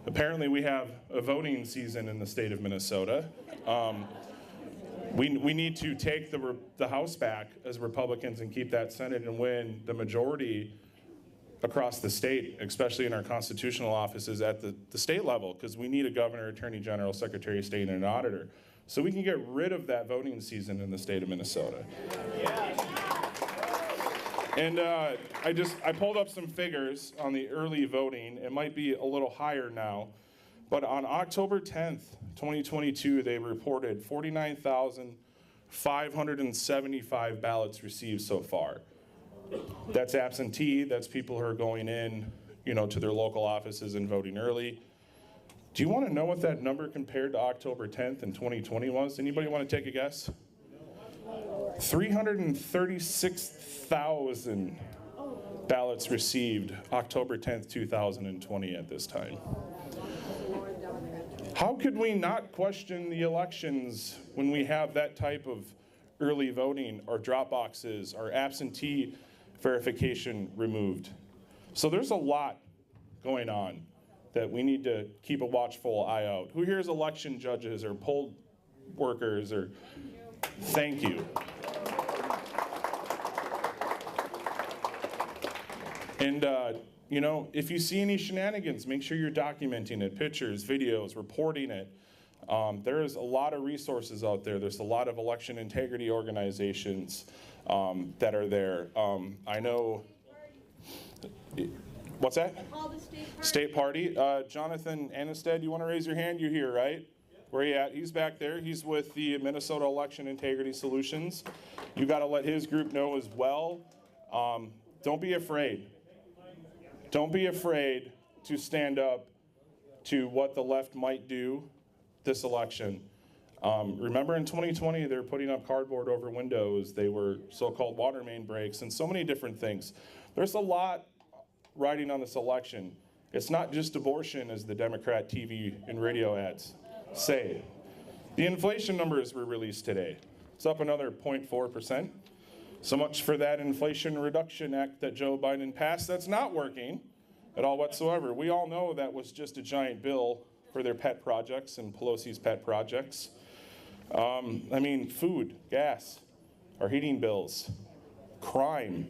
Apparently we have a voting season in the state of Minnesota. We need to take the House back as Republicans and keep that Senate and win the majority across the state, especially in our constitutional offices at the state level, because we need a governor, attorney general, secretary of state, and an auditor. So we can get rid of that voting season in the state of Minnesota. And I pulled up some figures on the early voting. It might be a little higher now, but on October 10th, 2022, they reported 49,575 ballots received so far. That's absentee, that's people who are going in, to their local offices and voting early. Do you want to know what that number compared to October 10th in 2020 was? Anybody want to take a guess? 336,000 ballots received October 10th, 2020 at this time. How could we not question the elections when we have that type of early voting or drop boxes or absentee verification removed? So there's a lot going on that we need to keep a watchful eye out. Who here is election judges or poll workers or thank you. And, if you see any shenanigans, make sure you're documenting it, pictures, videos, reporting it. There's a lot of resources out there. There's a lot of election integrity organizations that are there. I know, what's that? Call the state party. State party. Jonathan Annisted, you want to raise your hand? You're here, right? Where are you at? He's back there. He's with the Minnesota Election Integrity Solutions. You got to let his group know as well. Don't be afraid. Don't be afraid to stand up to what the left might do this election. Remember in 2020, they were putting up cardboard over windows. They were so-called water main breaks and so many different things. There's a lot riding on this election. It's not just abortion, as the Democrat TV and radio ads say. The inflation numbers were released today. It's up another 0.4%. So much for that Inflation Reduction Act that Joe Biden passed that's not working at all whatsoever. We all know that was just a giant bill for their pet projects and Pelosi's pet projects. Food, gas, our heating bills, crime,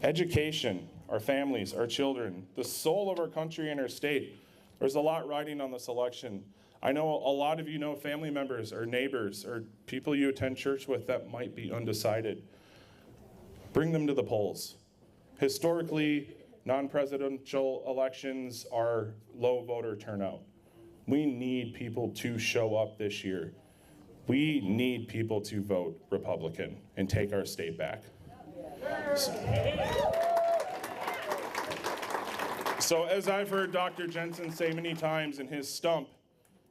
education, our families, our children, the soul of our country and our state. There's a lot riding on this election. I know a lot of you know family members or neighbors or people you attend church with that might be undecided. Bring them to the polls. Historically, non-presidential elections are low voter turnout. We need people to show up this year. We need people to vote Republican and take our state back. So as I've heard Dr. Jensen say many times in his stump,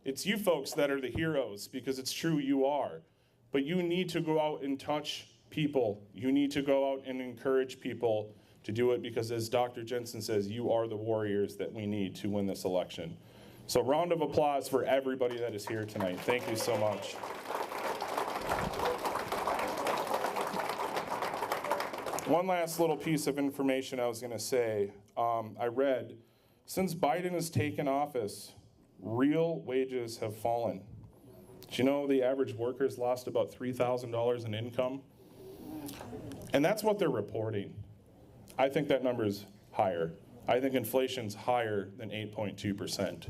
it's you folks that are the heroes, because it's true, you are. But you need to go out and touch people. You need to go out and encourage people to do it, because as Dr. Jensen says, you are the warriors that we need to win this election. So round of applause for everybody that is here tonight. Thank you so much. One last little piece of information I was going to say. I read, since Biden has taken office, real wages have fallen. Do you know the average worker's lost about $3,000 in income? And that's what they're reporting. I think that number's higher. I think inflation's higher than 8.2%.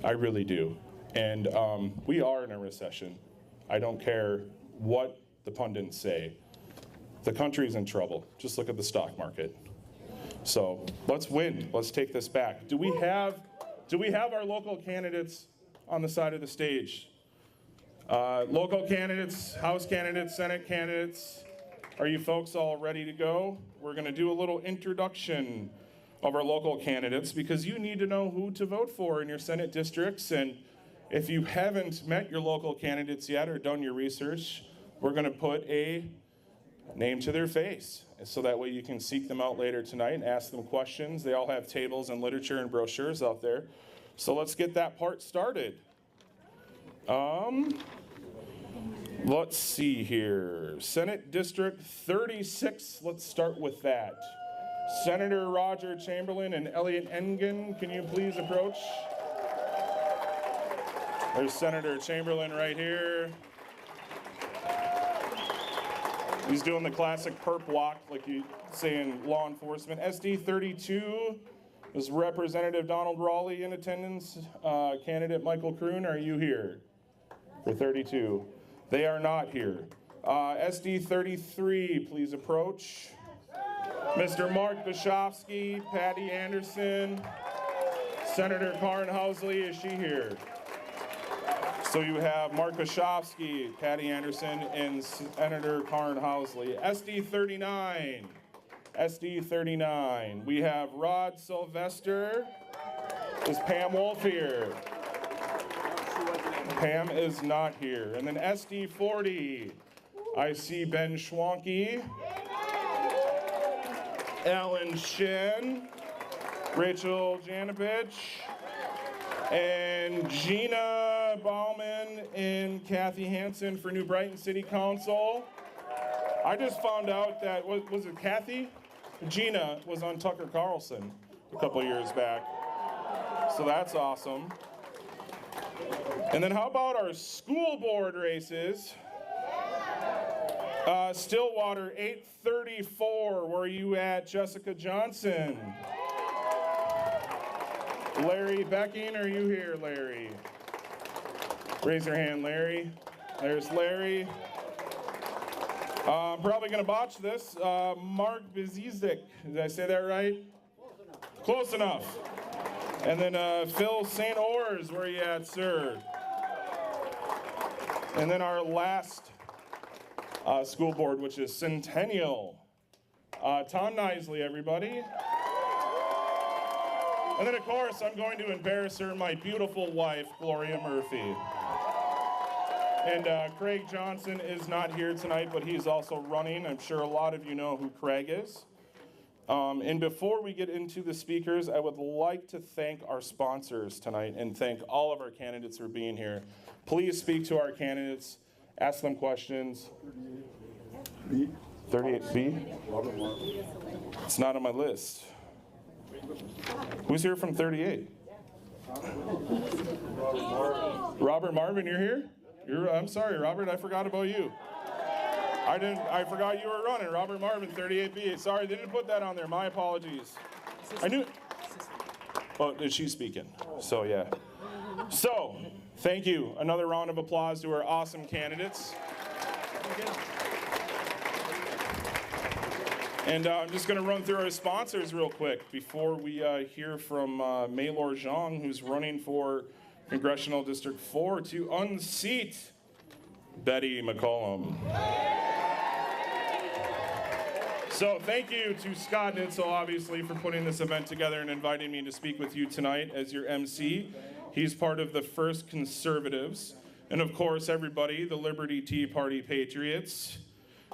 I really do. And we are in a recession. I don't care what the pundits say. The country's in trouble. Just look at the stock market. So let's win. Let's take this back. Do we have our local candidates on the side of the stage? Local candidates, House candidates, Senate candidates. Are you folks all ready to go? We're going to do a little introduction of our local candidates, because you need to know who to vote for in your Senate districts. And if you haven't met your local candidates yet or done your research, we're going to put a name to their face, so that way you can seek them out later tonight and ask them questions. They all have tables and literature and brochures out there. So let's get that part started. Let's see here. Senate District 36, let's start with that. Senator Roger Chamberlain and Elliot Engen, can you please approach? There's Senator Chamberlain right here. He's doing the classic perp walk like you say in law enforcement. SD 32 is Representative Donald Raleigh in attendance. Candidate Michael Kroon, are you here for 32? They are not here. SD 33, please approach. Mr. Mark Bishofsky, Patty Anderson, Senator Karen Housley, is she here? So you have Mark Bishofsky, Patty Anderson, and Senator Karen Housley. SD 39. SD 39. We have Rod Sylvester. Is Pam Wolf here? Pam is not here. And then SD 40. I see Ben Schwanke. Alan Shin. Rachel Janovich. And Gina Bauman and Kathy Hansen for New Brighton City Council. I just found out that, was it Kathy? Gina was on Tucker Carlson a couple years back. So that's awesome. And then how about our school board races? Stillwater 834, where are you at, Jessica Johnson? Larry Becking, are you here, Larry? Raise your hand, Larry. There's Larry. I'm probably going to botch this. Mark Bizizik, did I say that right? Close enough. And then Phil St. Ors, where are you at, sir? And then our last school board, which is Centennial. Tom Nisley, everybody. And then, of course, I'm going to embarrass her, my beautiful wife, Gloria Murphy. And Craig Johnson is not here tonight, but he's also running. I'm sure a lot of you know who Craig is. And before we get into the speakers, I would like to thank our sponsors tonight and thank all of our candidates for being here. Please speak to our candidates, ask them questions. 38B? It's not on my list. Who's here from 38? Robert Marvin, you're here? I'm sorry, Robert, I forgot about you. I forgot you were running. Robert Marvin, 38B. Sorry, they didn't put that on there. My apologies. I knew. Oh, she's speaking. So, yeah. So, thank you. Another round of applause to our awesome candidates. And I'm just going to run through our sponsors real quick before we hear from Maylor Zhang, who's running for Congressional District 4 to unseat Betty McCollum. So thank you to Scott Nitzel, obviously, for putting this event together and inviting me to speak with you tonight as your MC. He's part of the First Conservatives. And of course, everybody, the Liberty Tea Party Patriots,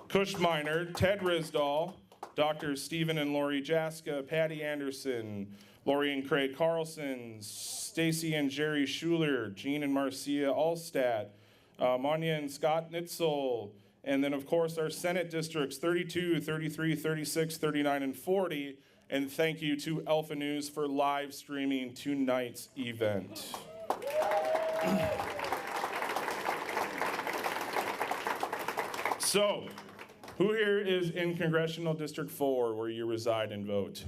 Kush Minor, Ted Risdall, Dr. Stephen and Lori Jaska, Patty Anderson, Lori and Craig Carlson, Stacy and Jerry Schuler, Jean and Marcia Allstat, Manya and Scott Nitzel, and then, of course, our Senate districts 32, 33, 36, 39, and 40. And thank you to Alpha News for live streaming tonight's event. So, who here is in Congressional District 4 where you reside and vote?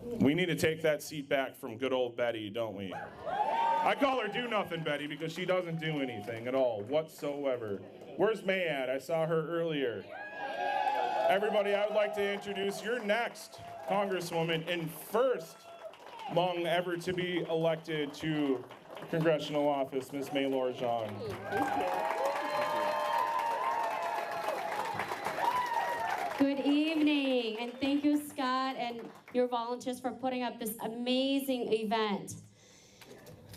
We need to take that seat back from good old Betty, don't we? I call her Do Nothing Betty because she doesn't do anything at all whatsoever. Where's May at? I saw her earlier. Everybody, I would like to introduce your next Congresswoman and first Hmong ever to be elected to congressional office, Ms. Maylor Zhang. Good evening, and thank you, Scott, and your volunteers for putting up this amazing event.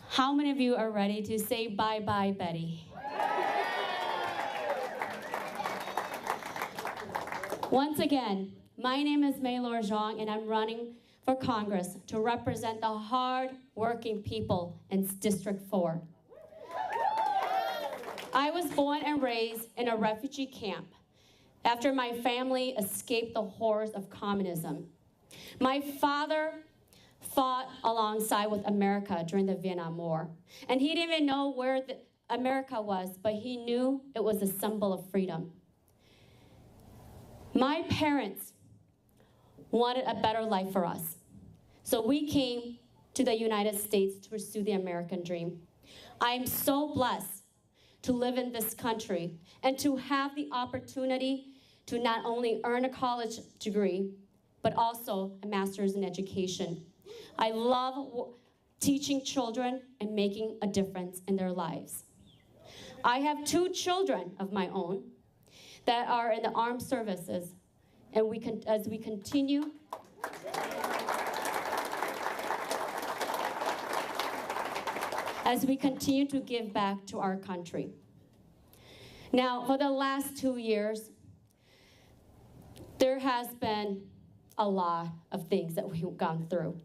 How many of you are ready to say bye-bye, Betty? Once again, my name is Maylor Zhang, and I'm running for Congress to represent the hard-working people in District 4. I was born and raised in a refugee camp after my family escaped the horrors of communism My father fought alongside with America during the Vietnam War. And he didn't even know where America was, but he knew it was a symbol of freedom. My parents wanted a better life for us. So we came to the United States to pursue the American dream. I am so blessed to live in this country and to have the opportunity to not only earn a college degree, but also a master's in education. I love teaching children and making a difference in their lives. I have 2 children of my own that are in the armed services, and as we continue to give back to our country. Now, for the last 2 years, there has been a lot of things that we've gone through.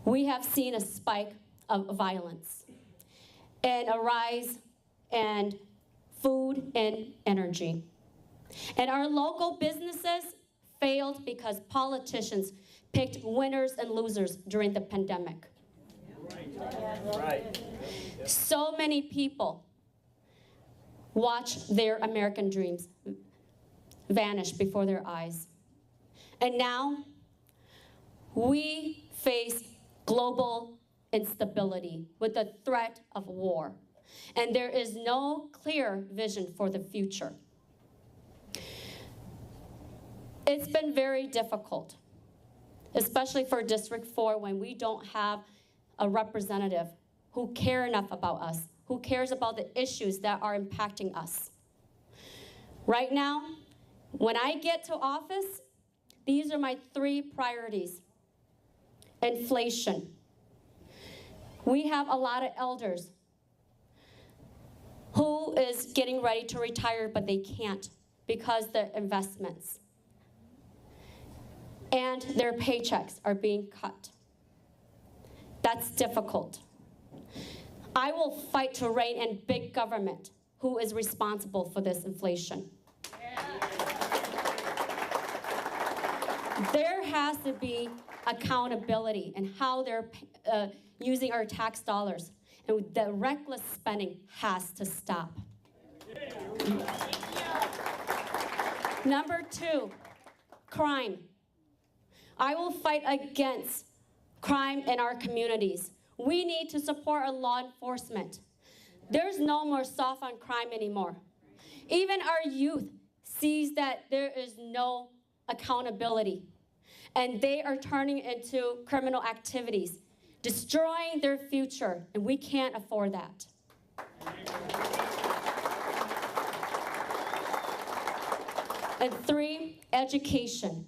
We have seen a spike of violence and a rise in food and energy. And our local businesses failed because politicians picked winners and losers during the pandemic. Right. So many people watched their American dreams vanish before their eyes. And now we face global instability with the threat of war. And there is no clear vision for the future. It's been very difficult, especially for District 4 when we don't have a representative who care enough about us, who cares about the issues that are impacting us. Right now, when I get to office, these are my 3 priorities. Inflation. We have a lot of elders who is getting ready to retire, but they can't because their investments and their paychecks are being cut. That's difficult. I will fight to rein in big government who is responsible for this inflation. There has to be accountability in how they're using our tax dollars. And the reckless spending has to stop. Number 2, crime. I will fight against crime in our communities. We need to support our law enforcement. There's no more soft on crime anymore. Even our youth sees that there is no accountability, and they are turning into criminal activities, destroying their future, and we can't afford that. And 3, education.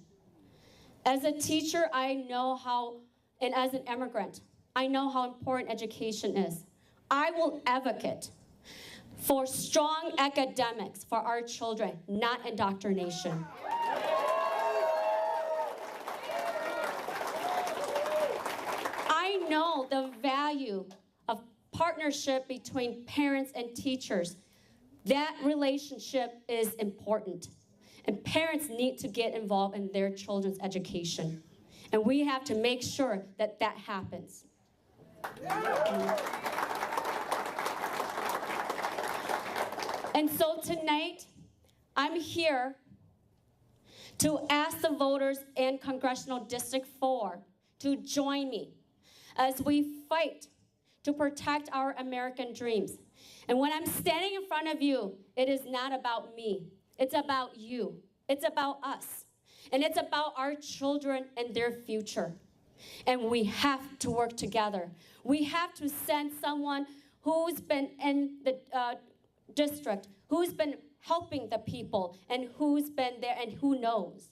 As a teacher, I know how, and as an immigrant, I know how important education is. I will advocate for strong academics for our children, not indoctrination. I know the value of partnership between parents and teachers. That relationship is important. And parents need to get involved in their children's education. And we have to make sure that that happens. And so tonight, I'm here to ask the voters in Congressional District 4 to join me as we fight to protect our American dreams. And when I'm standing in front of you, it is not about me. It's about you. It's about us. And it's about our children and their future. And we have to work together. We have to send someone who's been in the district, who's been helping the people, and who's been there and who knows.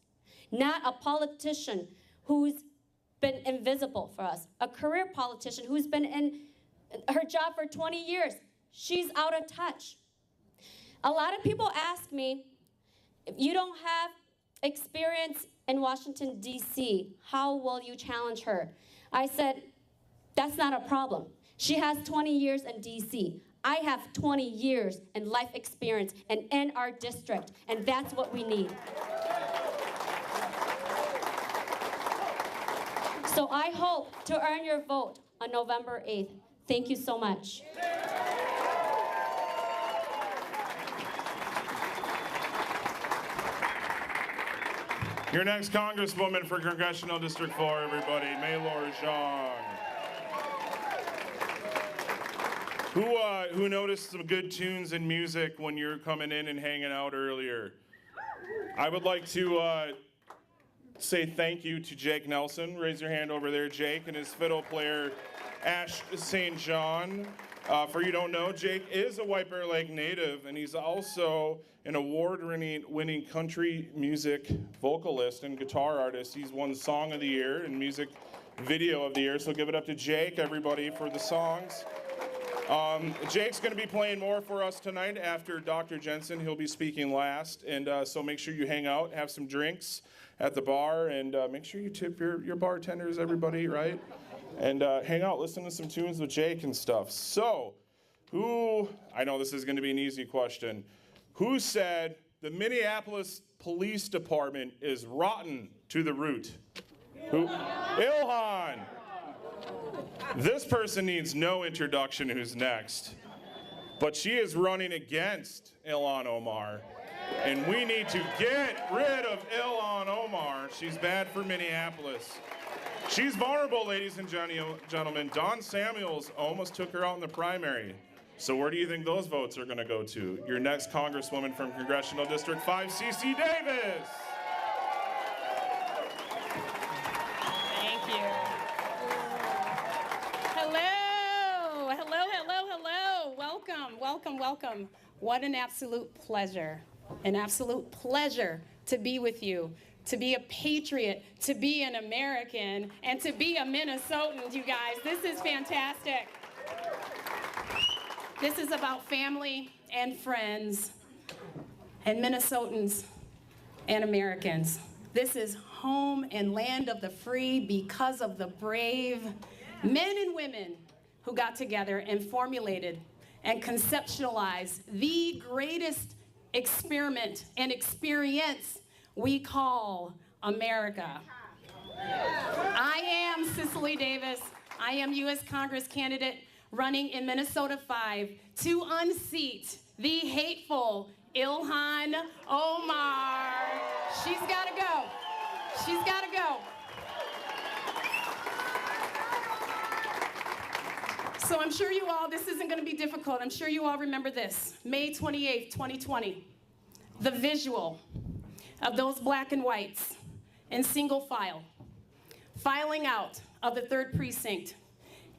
Not a politician who's been invisible for us. A career politician who's been in her job for 20 years. She's out of touch. A lot of people ask me, if you don't have experience in Washington, D.C., how will you challenge her? I said, that's not a problem. She has 20 years in D.C. I have 20 years in life experience and in our district, and that's what we need. So I hope to earn your vote on November 8th. Thank you so much. Your next Congresswoman for Congressional District 4, everybody, Maylor Zhang. Who noticed some good tunes and music when you're coming in and hanging out earlier? I would like to say thank you to Jake Nelson. Raise your hand over there, Jake, and his fiddle player, Ash St. John. For you don't know, Jake is a White Bear Lake native, and he's also an award-winning country music vocalist and guitar artist. He's won Song of the Year and Music Video of the Year, so give it up to Jake, everybody, for the songs. Jake's going to be playing more for us tonight after Dr. Jensen. He'll be speaking last, and so make sure you hang out, have some drinks at the bar, and make sure you tip your bartenders, everybody, right? And hang out, listen to some tunes with Jake and stuff. So, I know this is going to be an easy question. Who said the Minneapolis Police Department is rotten to the root? Who? Ilhan. This person needs no introduction who's next. But she is running against Ilhan Omar. And we need to get rid of Ilhan Omar. She's bad for Minneapolis. She's vulnerable, ladies and gentlemen. Don Samuels almost took her out in the primary. So where do you think those votes are going to go to? Your next Congresswoman from Congressional District 5, CC Davis. Thank you. Hello, hello, hello, hello. Welcome, welcome, welcome. What an absolute pleasure to be with you, to be a patriot, to be an American, and to be a Minnesotan, you guys. This is fantastic. This is about family and friends and Minnesotans and Americans. This is home and land of the free because of the brave men and women who got together and formulated and conceptualized the greatest experiment and experience we call America. I am Cicely Davis. I am U.S. Congress candidate running in Minnesota 5 to unseat the hateful Ilhan Omar. She's gotta go. She's gotta go. So I'm sure you all, this isn't gonna be difficult. I'm sure you all remember this. May 28th, 2020. The visual of those black and whites in single file, filing out of the 3rd precinct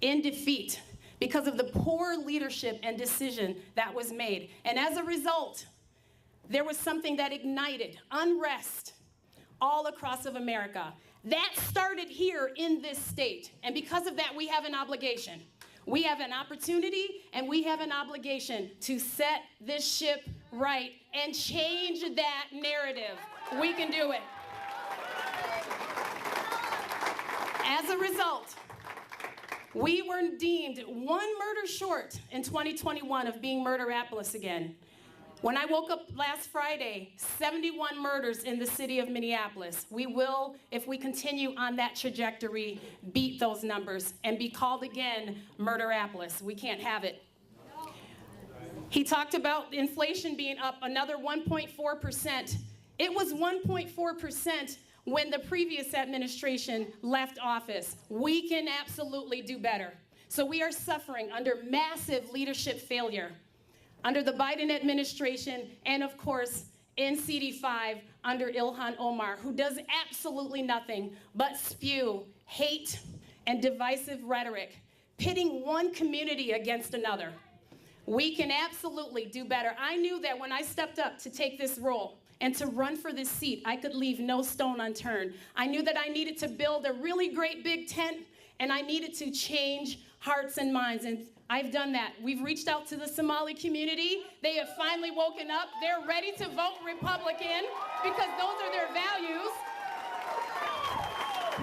in defeat because of the poor leadership and decision that was made. And as a result, there was something that ignited unrest all across of America. That started here in this state. And because of that, we have an obligation. We have an opportunity and we have an obligation to set this ship right and change that narrative. We can do it. As a result, we were deemed one murder short in 2021 of being Murderapolis again. When I woke up last Friday, 71 murders in the city of Minneapolis. We will, if we continue on that trajectory, beat those numbers and be called again Murderapolis. We can't have it. He talked about inflation being up another 1.4%. It was 1.4% when the previous administration left office. We can absolutely do better. So we are suffering under massive leadership failure under the Biden administration, and of course, in CD5 under Ilhan Omar, who does absolutely nothing but spew hate and divisive rhetoric, pitting one community against another. We can absolutely do better. I knew that when I stepped up to take this role and to run for this seat, I could leave no stone unturned. I knew that I needed to build a really great big tent, and I needed to change hearts and minds, and I've done that. We've reached out to the Somali community. They have finally woken up. They're ready to vote Republican because those are their values.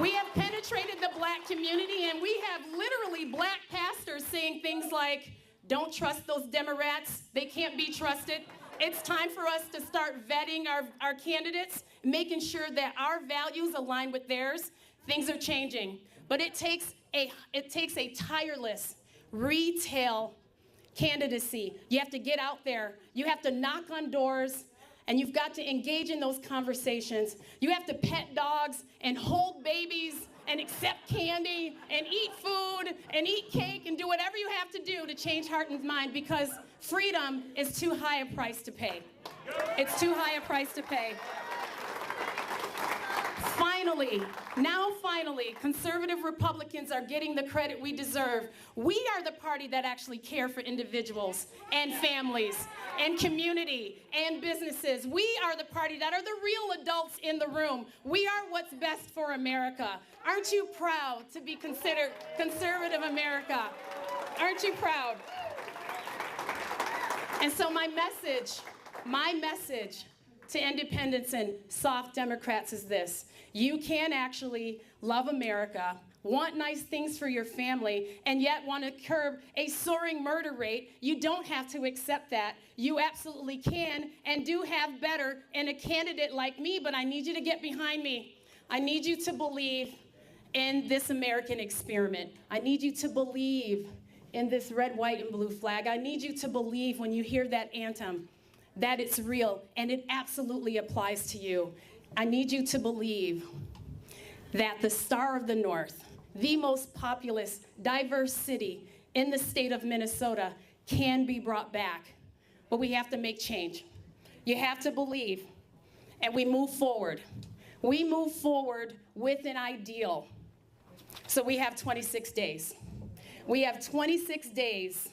We have penetrated the black community, and we have literally black pastors saying things like, don't trust those Democrats. They can't be trusted. It's time for us to start vetting our candidates, making sure that our values align with theirs. things are changing, but it takes a tireless retail candidacy. You have to get out there. You have to knock on doors, and you've got to engage in those conversations. You have to pet dogs and hold babies and accept candy and eat food and eat cake and do whatever you have to do to change heart and mind, because freedom is too high a price to pay. It's too high a price to pay. Finally, conservative Republicans are getting the credit we deserve. We are the party that actually care for individuals and families and community and businesses. We are the party that are the real adults in the room. We are what's best for America. Aren't you proud to be considered conservative America? Aren't you proud? And so my message to independents and soft Democrats is this: you can actually love America, want nice things for your family, and yet want to curb a soaring murder rate. You don't have to accept that. You absolutely can and do have better in a candidate like me, but I need you to get behind me. I need you to believe in this American experiment. I need you to believe in this red, white, and blue flag. I need you to believe when you hear that anthem that it's real and it absolutely applies to you. I need you to believe that the Star of the North, the most populous, diverse city in the state of Minnesota, can be brought back. But we have to make change. You have to believe, and we move forward. We move forward with an ideal. So we have 26 days. We have 26 days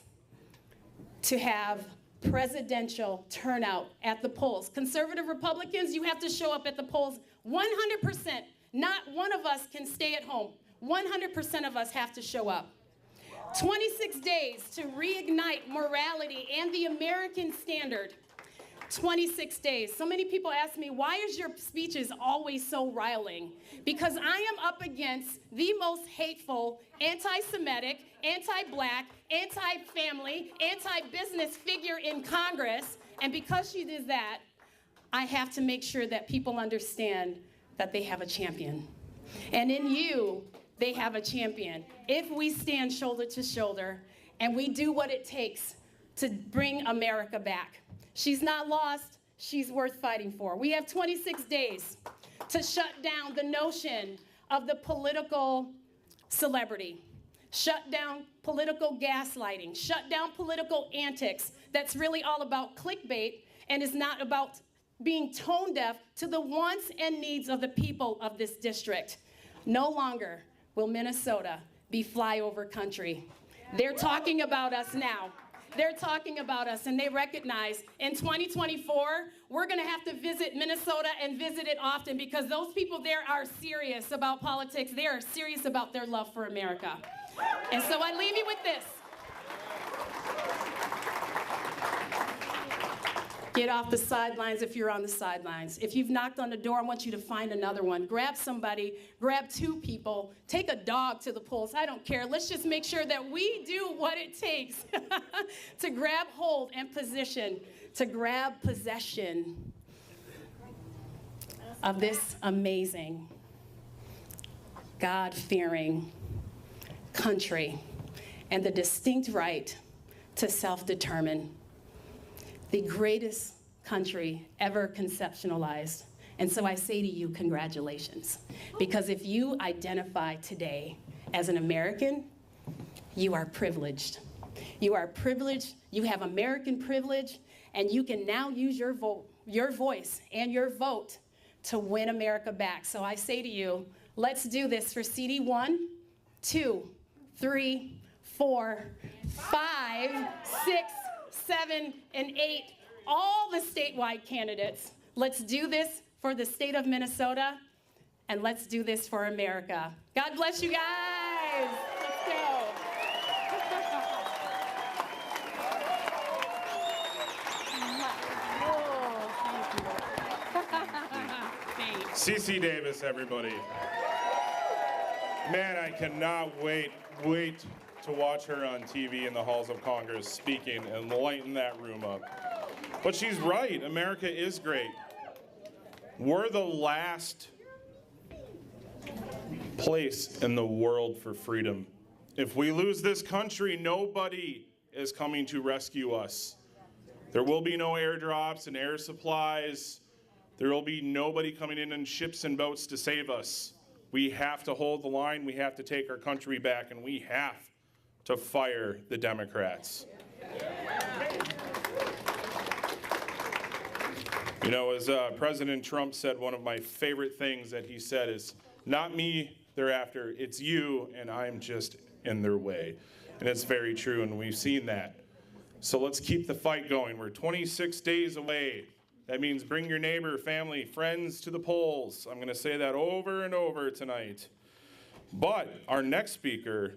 to have presidential turnout at the polls. Conservative Republicans, you have to show up at the polls 100%. Not one of us can stay at home. 100% of us have to show up. 26 days to reignite morality and the American standard. 26 days. So many people ask me, why is your speeches always so riling? Because I am up against the most hateful, anti-Semitic, anti-black, anti-family, anti-business figure in Congress. And because she does that, I have to make sure that people understand that they have a champion. And in you, they have a champion. If we stand shoulder to shoulder and we do what it takes to bring America back. She's not lost, she's worth fighting for. We have 26 days to shut down the notion of the political celebrity, shut down political gaslighting, shut down political antics that's really all about clickbait and is not about being tone deaf to the wants and needs of the people of this district. No longer will Minnesota be flyover country. They're talking about us now. They're talking about us, and they recognize in 2024, we're going to have to visit Minnesota and visit it often, because those people there are serious about politics. They are serious about their love for America. And so I leave you with this. Get off the sidelines if you're on the sidelines. If you've knocked on the door, I want you to find another one. Grab somebody, grab two people, take a dog to the polls. I don't care. Let's just make sure that we do what it takes to grab hold and position, to grab possession of this amazing, God-fearing country and the distinct right to self-determine. The greatest country ever conceptualized. And so I say to you, congratulations. Because if you identify today as an American, you are privileged. You are privileged, you have American privilege, and you can now use your voice and your vote to win America back. So I say to you, let's do this for CD 1, 2, 3, 4, 5, 6, 7, and 8, all the statewide candidates. Let's do this for the state of Minnesota, and let's do this for America. God bless you guys. Let's go. CC Davis, everybody. Man, I cannot wait to watch her on TV in the halls of Congress speaking and lighten that room up. But she's right, America is great. We're the last place in the world for freedom. If we lose this country, nobody is coming to rescue us. There will be no airdrops and air supplies. There will be nobody coming in ships and boats to save us. We have to hold the line. We have to take our country back, and we have to fire the Democrats. You know, as President Trump said, one of my favorite things that he said is, "Not me, they're after, it's you, and I'm just in their way." And it's very true, and we've seen that. So let's keep the fight going. We're 26 days away. That means bring your neighbor, family, friends to the polls. I'm going to say that over and over tonight. But our next speaker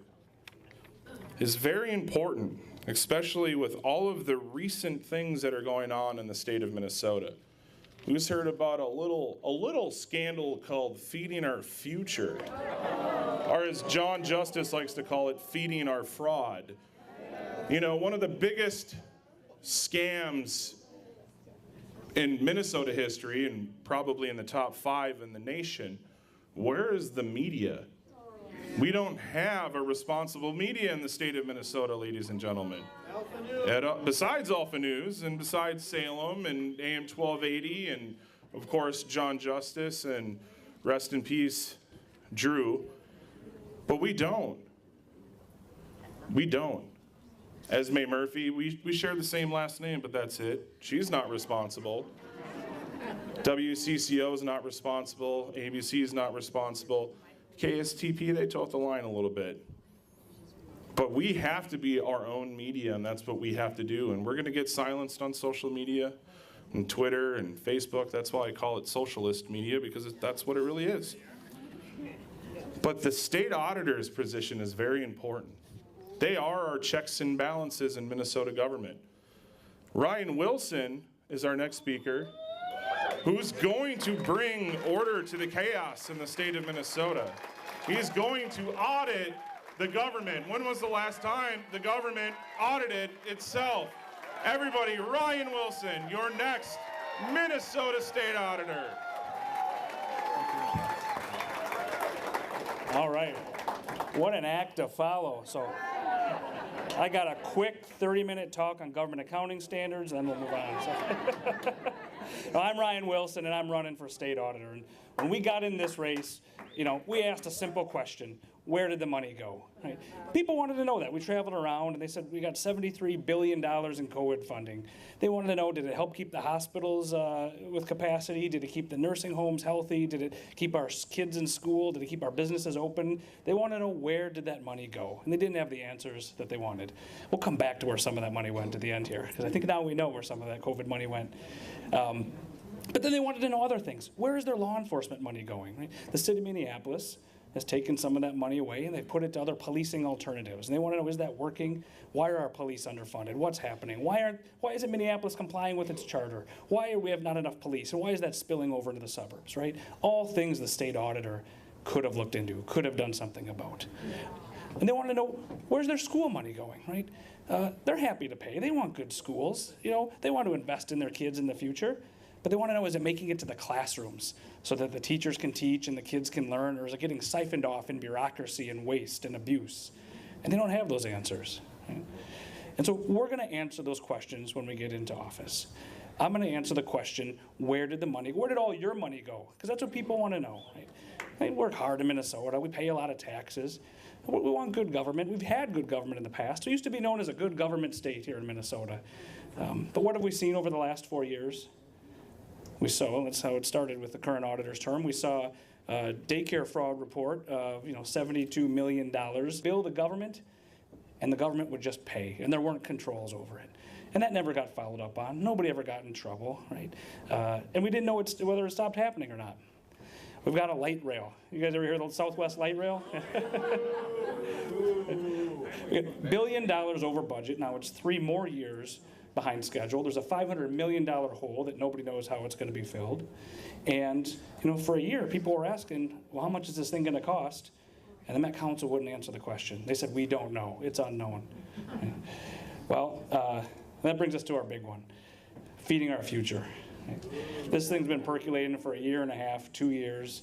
is very important, especially with all of the recent things that are going on in the state of Minnesota. We just heard about a little scandal called feeding our future, or as John Justice likes to call it, feeding our fraud. You know, one of the biggest scams in Minnesota history, and probably in the top 5 in the nation. Where is the media? We don't have a responsible media in the state of Minnesota, ladies and gentlemen. Besides Alpha News, and besides Salem and AM 1280, and of course John Justice, and rest in peace, Drew. But we don't. We don't. Esme Murphy, we share the same last name, but that's it. She's not responsible. WCCO is not responsible. ABC is not responsible. KSTP, they toed the line a little bit. But we have to be our own media, and that's what we have to do. And we're going to get silenced on social media, and Twitter and Facebook. That's why I call it socialist media, because that's what it really is. But the state auditor's position is very important. They are our checks and balances in Minnesota government. Ryan Wilson is our next speaker, who's going to bring order to the chaos in the state of Minnesota. He's going to audit the government. When was the last time the government audited itself? Everybody, Ryan Wilson, your next Minnesota State Auditor. All right. What an act to follow. So I got a quick 30-minute talk on government accounting standards, and then we'll move on. So, I'm Ryan Wilson, and I'm running for state auditor. And when we got in this race, you know, we asked a simple question: where did the money go? Right? People wanted to know that. We traveled around, and they said we got $73 billion in COVID funding. They wanted to know, did it help keep the hospitals with capacity? Did it keep the nursing homes healthy? Did it keep our kids in school? Did it keep our businesses open? They want to know, where did that money go? And they didn't have the answers that they wanted. We'll come back to where some of that money went at the end here, because I think now we know where some of that COVID money went. But then they wanted to know other things. Where is their law enforcement money going? Right? The city of Minneapolis has taken some of that money away, and they've put it to other policing alternatives. And they want to know, is that working? Why are our police underfunded? What's happening? Why isn't Minneapolis complying with its charter? Why do we have not enough police? And why is that spilling over into the suburbs, right? All things the state auditor could have looked into, could have done something about. And they want to know, where's their school money going, right? They're happy to pay. They want good schools. You know, they want to invest in their kids in the future. But they want to know, is it making it to the classrooms so that the teachers can teach and the kids can learn, or is it getting siphoned off in bureaucracy and waste and abuse? And they don't have those answers. Right? And so we're going to answer those questions when we get into office. I'm going to answer the question, where did all your money go? Because that's what people want to know. Right? We work hard in Minnesota. We pay a lot of taxes. We want good government. We've had good government in the past. We used to be known as a good government state here in Minnesota. But what have we seen over the last 4 years? We saw, that's how it started with the current auditor's term, we saw a daycare fraud report of $72 million bill the government, and the government would just pay, and there weren't controls over it. And that never got followed up on. Nobody ever got in trouble, right? And we didn't know whether it stopped happening or not. We've got a light rail. You guys ever hear of the Southwest Light Rail? We got $1 billion over budget. Now it's 3 more years behind schedule. There's a $500 million hole that nobody knows how it's going to be filled. And for a year, people were asking, well, how much is this thing going to cost? And the Met Council wouldn't answer the question. They said, we don't know. It's unknown. Well, that brings us to our big one, feeding our future. This thing's been percolating for a year and a half, 2 years.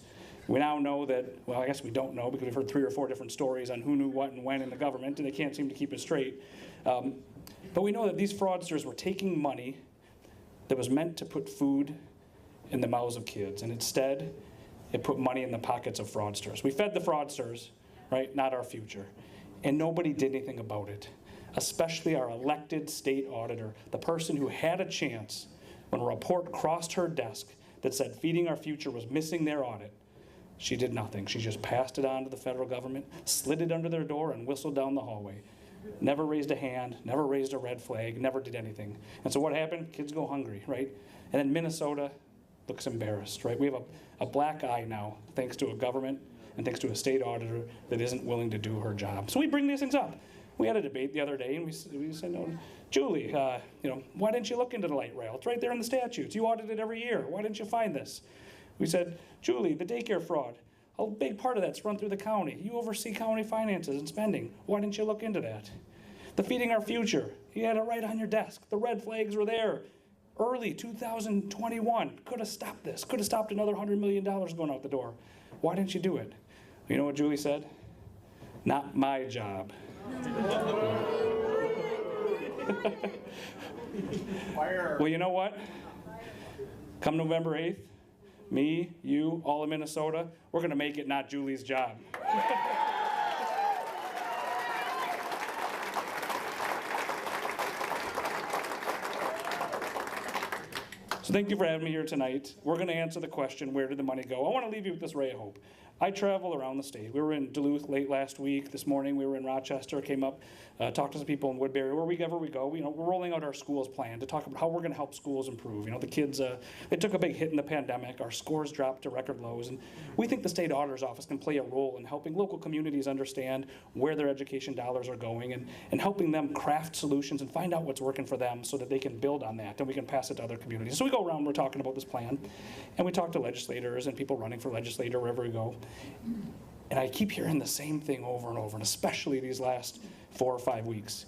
We now know that, well, I guess we don't know because we've heard 3 or 4 different stories on who knew what and when in the government, and they can't seem to keep it straight. But we know that these fraudsters were taking money that was meant to put food in the mouths of kids, and instead, it put money in the pockets of fraudsters. We fed the fraudsters, right? Not our future. And nobody did anything about it, especially our elected state auditor, the person who had a chance when a report crossed her desk that said feeding our future was missing their audit. She did nothing. She just passed it on to the federal government, slid it under their door, and whistled down the hallway. Never raised a hand, never raised a red flag, never did anything. And so what happened? Kids go hungry, right? And then Minnesota looks embarrassed, right? We have a black eye now, thanks to a government and thanks to a state auditor that isn't willing to do her job. So we bring these things up. We had a debate the other day, and we said, no, Julie, why didn't you look into the light rail? It's right there in the statutes. You audit it every year. Why didn't you find this? We said, Julie, the daycare fraud, a big part of that's run through the county. You oversee county finances and spending. Why didn't you look into that? The feeding our future, you had it right on your desk. The red flags were there. Early 2021, could have stopped this. Could have stopped another $100 million going out the door. Why didn't you do it? You know what Julie said? Not my job. Well, you know what? Come November 8th, me, you, all of Minnesota, we're going to make it not Julie's job. So thank you for having me here tonight. We're going to answer the question, where did the money go? I want to leave you with this ray of hope. I travel around the state. We were in Duluth late last week. This morning we were in Rochester, came up, talked to some people in Woodbury. Wherever we go, we're rolling out our schools plan to talk about how we're going to help schools improve. The kids, they took a big hit in the pandemic. Our scores dropped to record lows, and we think the state auditor's office can play a role in helping local communities understand where their education dollars are going and helping them craft solutions and find out what's working for them so that they can build on that and we can pass it to other communities. So we go around, we're talking about this plan, and we talk to legislators and people running for legislator wherever we go. And I keep hearing the same thing over and over, and especially these last 4 or 5 weeks.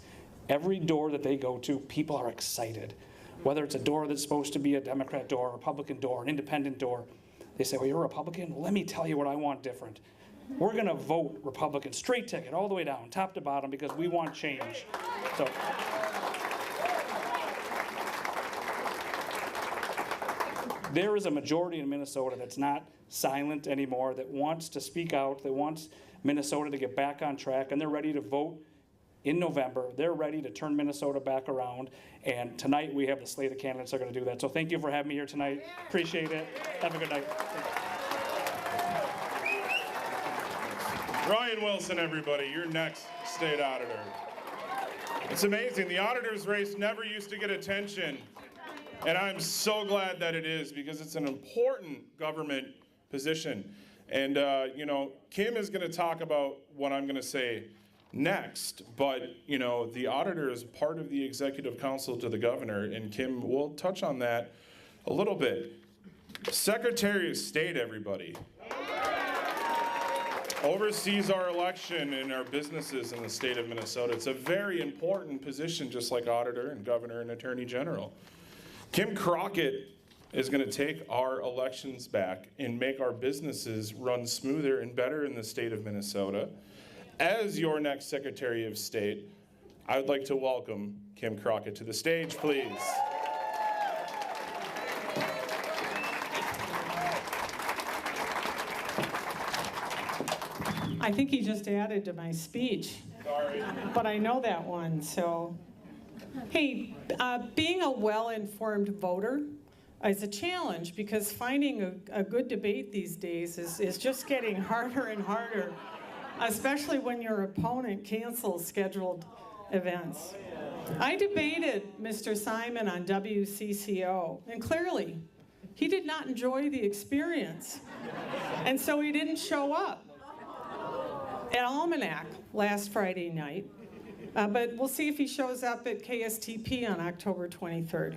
Every door that they go to, people are excited. Whether it's a door that's supposed to be a Democrat door, a Republican door, an independent door, they say, well, you're a Republican? Well, let me tell you what I want different. We're going to vote Republican, straight ticket, all the way down, top to bottom, because we want change. So. There is a majority in Minnesota that's not silent anymore, that wants to speak out, that wants Minnesota to get back on track, and they're ready to vote in November. They're ready to turn Minnesota back around, and tonight we have the slate of candidates that are going to do that. So thank you for having me here tonight. Appreciate it. Have a good night. Ryan Wilson, everybody, your next state auditor. It's amazing. The auditor's race never used to get attention. And I'm so glad that it is, because it's an important government position. And, Kim is going to talk about what I'm going to say next, but, the auditor is part of the executive council to the governor, and Kim will touch on that a little bit. Secretary of State, everybody, oversees our election and our businesses in the state of Minnesota. It's a very important position, just like auditor and governor and attorney general. Kim Crockett is going to take our elections back and make our businesses run smoother and better in the state of Minnesota. As your next Secretary of State, I would like to welcome Kim Crockett to the stage, please. I think he just added to my speech. Sorry. But I know that one, so. Hey, being a well-informed voter is a challenge, because finding a good debate these days is just getting harder and harder, especially when your opponent cancels scheduled events. I debated Mr. Simon on WCCO, and clearly, he did not enjoy the experience, and so he didn't show up at Almanac last Friday night. But we'll see if he shows up at KSTP on October 23rd.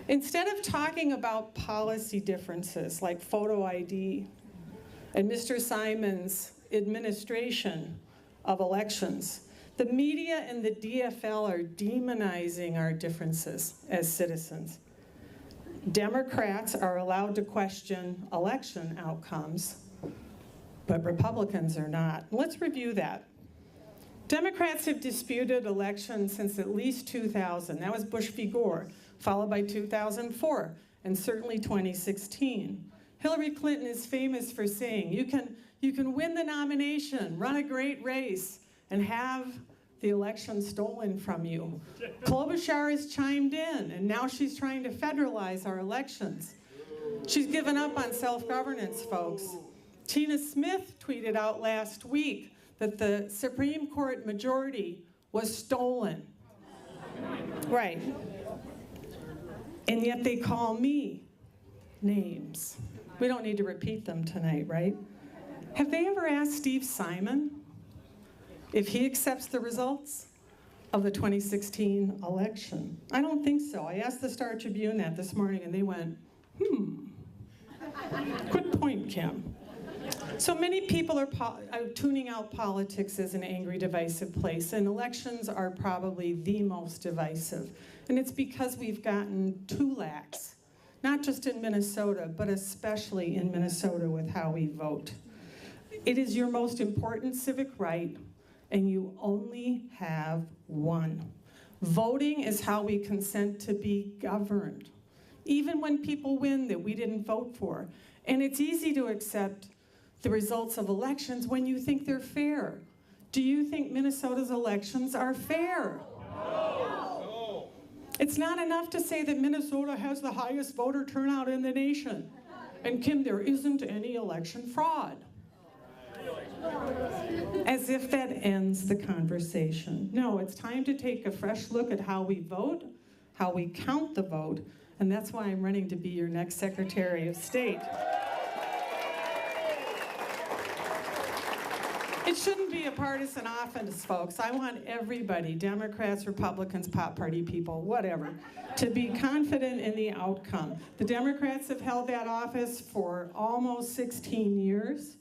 Instead of talking about policy differences like photo ID and Mr. Simon's administration of elections, the media and the DFL are demonizing our differences as citizens. Democrats are allowed to question election outcomes, but Republicans are not. Let's review that. Democrats have disputed elections since at least 2000. That was Bush v. Gore, followed by 2004, and certainly 2016. Hillary Clinton is famous for saying, you can win the nomination, run a great race, and have the election stolen from you. Klobuchar has chimed in, and now she's trying to federalize our elections. She's given up on self-governance, folks. Tina Smith tweeted out last week that the Supreme Court majority was stolen. Right. And yet they call me names. We don't need to repeat them tonight, right? Have they ever asked Steve Simon if he accepts the results of the 2016 election? I don't think so. I asked the Star Tribune that this morning, and they went, Good point, Kim. So many people are tuning out politics as an angry, divisive place, and elections are probably the most divisive. And it's because we've gotten too lax, not just in Minnesota, but especially in Minnesota with how we vote. It is your most important civic right, and you only have one. Voting is how we consent to be governed, even when people win that we didn't vote for. And it's easy to accept the results of elections when you think they're fair. Do you think Minnesota's elections are fair? No. It's not enough to say that Minnesota has the highest voter turnout in the nation. And Kim, there isn't any election fraud. As if that ends the conversation. No, it's time to take a fresh look at how we vote, how we count the vote, and that's why I'm running to be your next Secretary of State. It shouldn't be a partisan offense, folks. I want everybody, Democrats, Republicans, Pop Party people, whatever, to be confident in the outcome. The Democrats have held that office for almost 16 years.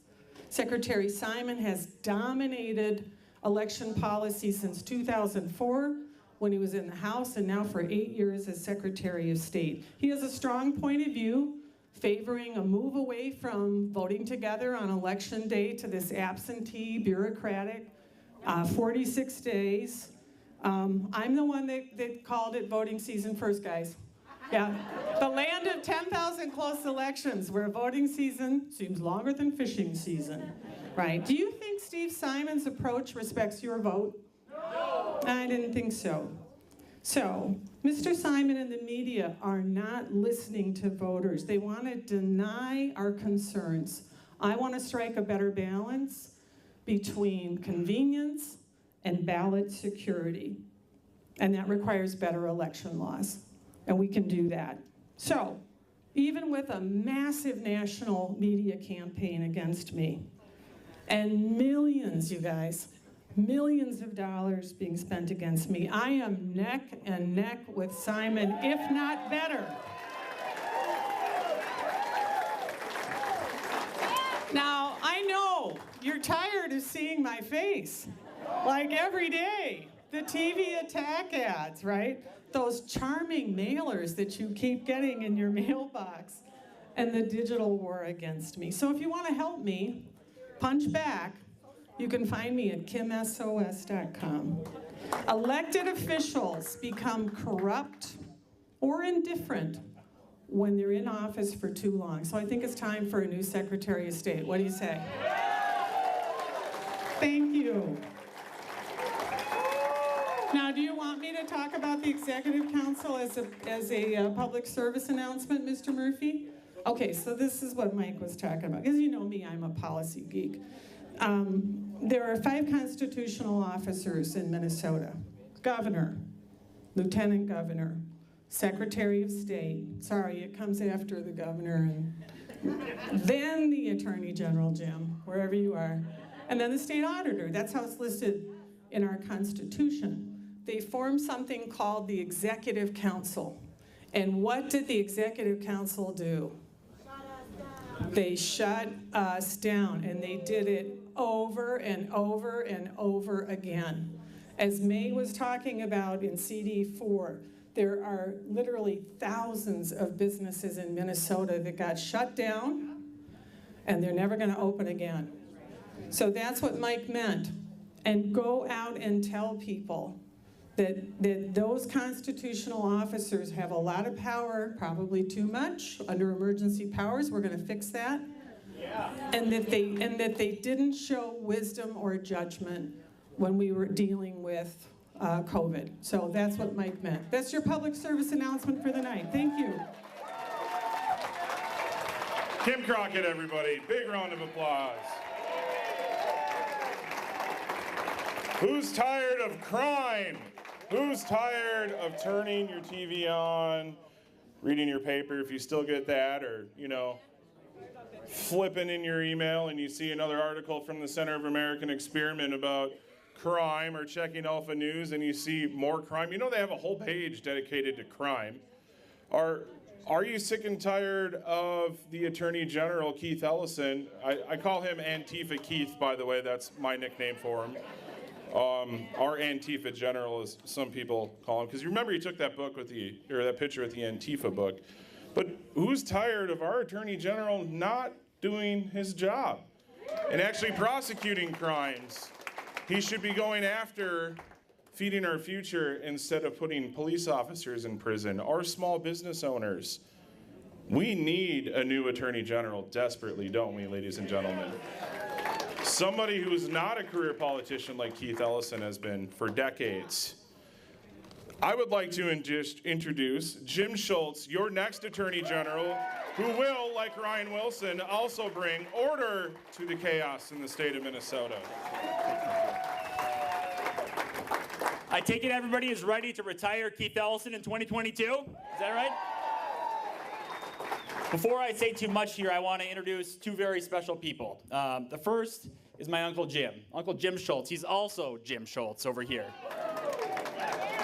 Secretary Simon has dominated election policy since 2004 when he was in the House, and now for 8 years as Secretary of State. He has a strong point of view favoring a move away from voting together on election day to this absentee, bureaucratic, 46 days. I'm the one that called it voting season first, guys. Yeah, the land of 10,000 close elections where voting season seems longer than fishing season, right? Do you think Steve Simon's approach respects your vote? No. I didn't think so. So, Mr. Simon and the media are not listening to voters. They want to deny our concerns. I want to strike a better balance between convenience and ballot security. And that requires better election laws. And we can do that. So, even with a massive national media campaign against me, and millions, you guys, millions of dollars being spent against me, I am neck and neck with Simon, if not better. Now, I know you're tired of seeing my face, like every day. The TV attack ads, right? Those charming mailers that you keep getting in your mailbox, and the digital war against me. So if you want to help me punch back, you can find me at kimsos.com. Elected officials become corrupt or indifferent when they're in office for too long. So I think it's time for a new Secretary of State. What do you say? Thank you. Now, do you want me to talk about the Executive Council as a public service announcement, Mr. Murphy? Okay, so this is what Mike was talking about. Because you know me, I'm a policy geek. There are 5 constitutional officers in Minnesota: governor, lieutenant governor, secretary of state. Sorry, it comes after the governor, and then the attorney general, Jim, wherever you are, and then the state auditor. That's how it's listed in our Constitution. They formed something called the Executive Council. And what did the Executive Council do? They shut us down, and they did it over and over and over again. As May was talking about in CD4, there are literally thousands of businesses in Minnesota that got shut down, and they're never going to open again. So that's what Mike meant. And go out and tell people that those constitutional officers have a lot of power, probably too much, under emergency powers. We're going to fix that. Yeah. And that they didn't show wisdom or judgment when we were dealing with COVID. So that's what Mike meant. That's your public service announcement for the night. Thank you. Kim Crockett, everybody. Big round of applause. Who's tired of crime? Who's tired of turning your TV on, reading your paper if you still get that, or, you know, flipping in your email and you see another article from the Center of American Experiment about crime, or checking Alpha News and you see more crime? You know they have a whole page dedicated to crime. Are you sick and tired of the Attorney General, Keith Ellison? I call him Antifa Keith, by the way. That's my nickname for him. Our Antifa General, as some people call him, because you remember he took that book with that picture with the Antifa book. But who's tired of our Attorney General not doing his job and actually prosecuting crimes? He should be going after feeding our future instead of putting police officers in prison or small business owners. We need a new Attorney General desperately, don't we, ladies and gentlemen? Somebody who is not a career politician like Keith Ellison has been for decades. I would like to introduce Jim Schultz, your next Attorney General, who will, like Ryan Wilson, also bring order to the chaos in the state of Minnesota. I take it everybody is ready to retire Keith Ellison in 2022? Is that right? Before I say too much here, I want to introduce two very special people. The first is my Uncle Jim, Uncle Jim Schultz. He's also Jim Schultz over here.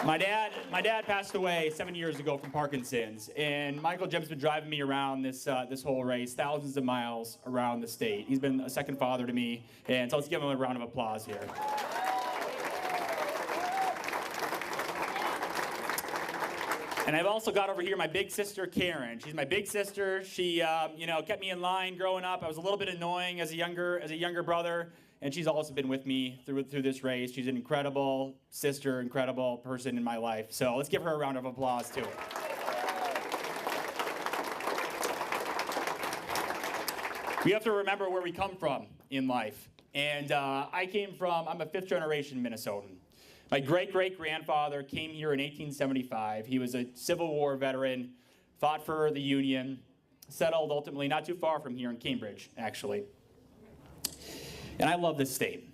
My dad passed away 7 years ago from Parkinson's, and my Uncle Jim's been driving me around this whole race, thousands of miles around the state. He's been a second father to me, and so let's give him a round of applause here. And I've also got over here my big sister, Karen. She's my big sister. She, kept me in line growing up. I was a little bit annoying as a younger brother, and she's also been with me through this race. She's an incredible sister, incredible person in my life. So let's give her a round of applause, too. We have to remember where we come from in life. And I'm a fifth-generation Minnesotan. My great-great-grandfather came here in 1875. He was a Civil War veteran, fought for the Union, settled ultimately not too far from here in Cambridge, actually. And I love this state.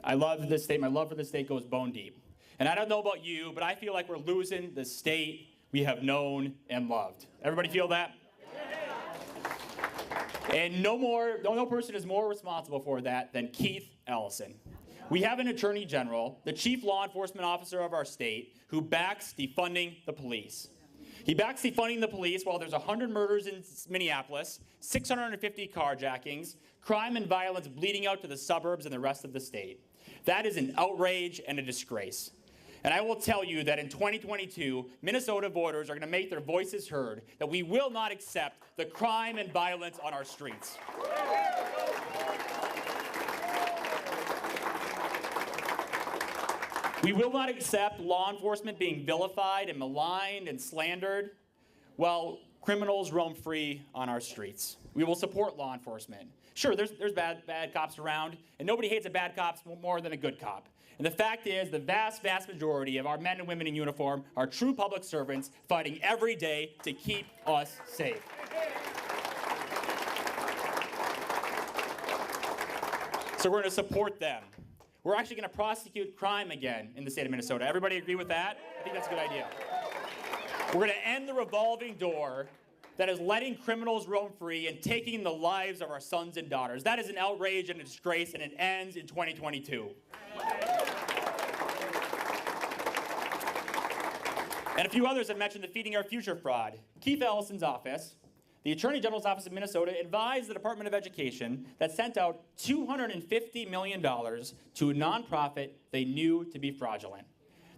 I love this state. My love for this state goes bone deep. And I don't know about you, but I feel like we're losing the state we have known and loved. Everybody feel that? And no person is more responsible for that than Keith Ellison. We have an Attorney General, the chief law enforcement officer of our state, who backs defunding the police. He backs defunding the police while there's 100 murders in Minneapolis, 650 carjackings, crime and violence bleeding out to the suburbs and the rest of the state. That is an outrage and a disgrace. And I will tell you that in 2022, Minnesota voters are going to make their voices heard, that we will not accept the crime and violence on our streets. We will not accept law enforcement being vilified and maligned and slandered while criminals roam free on our streets. We will support law enforcement. Sure, there's bad cops around, and nobody hates a bad cop more than a good cop. And the fact is, the vast majority of our men and women in uniform are true public servants fighting every day to keep us safe. So we're going to support them. We're actually going to prosecute crime again in the state of Minnesota. Everybody agree with that? I think that's a good idea. We're going to end the revolving door that is letting criminals roam free and taking the lives of our sons and daughters. That is an outrage and a disgrace, and it ends in 2022. And a few others have mentioned the Feeding Our Future fraud. Keith Ellison's office, the Attorney General's office in Minnesota, advised the Department of Education that sent out $250 million to a nonprofit they knew to be fraudulent.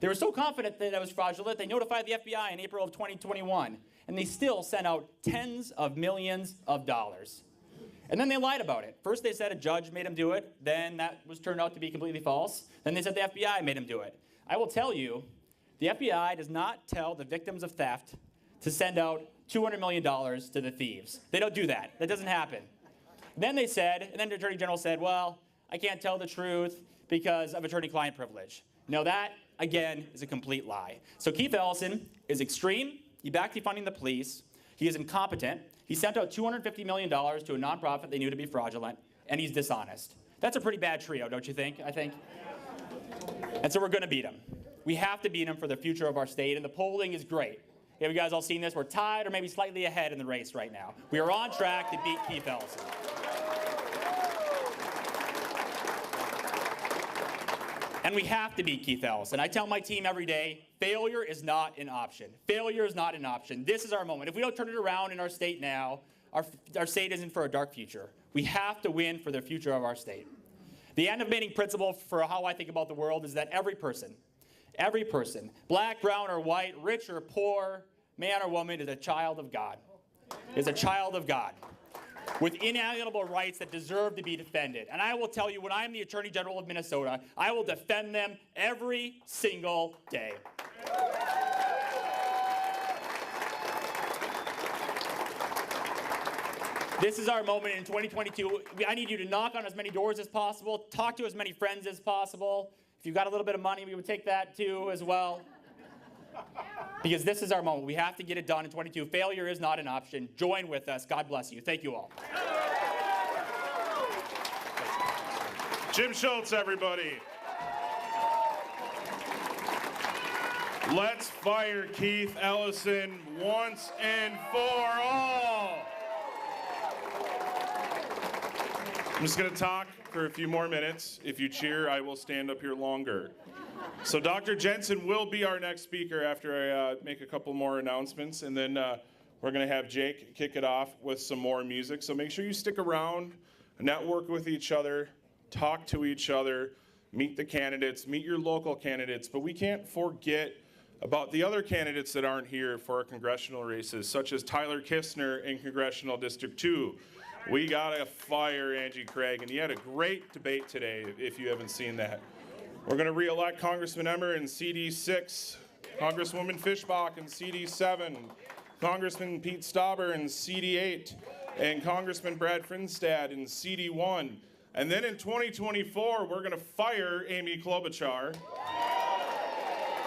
They were so confident that it was fraudulent, they notified the FBI in April of 2021, and they still sent out tens of millions of dollars. And then they lied about it. First they said a judge made him do it, then that was turned out to be completely false. Then they said the FBI made him do it. I will tell you, the FBI does not tell the victims of theft to send out $200 million to the thieves. They don't do that. That doesn't happen. Then they said, and then the Attorney General said, well, I can't tell the truth because of attorney-client privilege. No, that, again, is a complete lie. So Keith Ellison is extreme. He backed defunding the police. He is incompetent. He sent out $250 million to a nonprofit they knew to be fraudulent, and he's dishonest. That's a pretty bad trio, don't you think? I think. And so we're going to beat him. We have to beat him for the future of our state, and the polling is great. Have you guys all seen this? We're tied or maybe slightly ahead in the race right now. We are on track to beat Keith Ellison. And we have to beat Keith Ellison. I tell my team every day, failure is not an option. Failure is not an option. This is our moment. If we don't turn it around in our state now, our state isn't for a dark future. We have to win for the future of our state. The animating principle for how I think about the world is that every person, black, brown, or white, rich or poor, man or woman, is a child of God. Is a child of God with inalienable rights that deserve to be defended. And I will tell you, when I'm the Attorney General of Minnesota, I will defend them every single day. This is our moment in 2022. I need you to knock on as many doors as possible, talk to as many friends as possible. If you've got a little bit of money, we would take that too as well. Because this is our moment. We have to get it done in 22. Failure is not an option. Join with us. God bless you. Thank you all. Jim Schultz, everybody. Let's fire Keith Ellison once and for all. I'm just going to talk for a few more minutes. If you cheer, I will stand up here longer. So Dr. Jensen will be our next speaker after I make a couple more announcements, and then we're going to have Jake kick it off with some more music. So make sure you stick around, network with each other, talk to each other, meet the candidates, meet your local candidates, but we can't forget about the other candidates that aren't here for our congressional races, such as Tyler Kistner in Congressional District 2. We gotta fire Angie Craig, and he had a great debate today, if you haven't seen that. We're gonna re-elect Congressman Emmer in CD6, Congresswoman Fischbach in CD7, Congressman Pete Stauber in CD8, and Congressman Brad Finstad in CD1. And then in 2024, we're gonna fire Amy Klobuchar.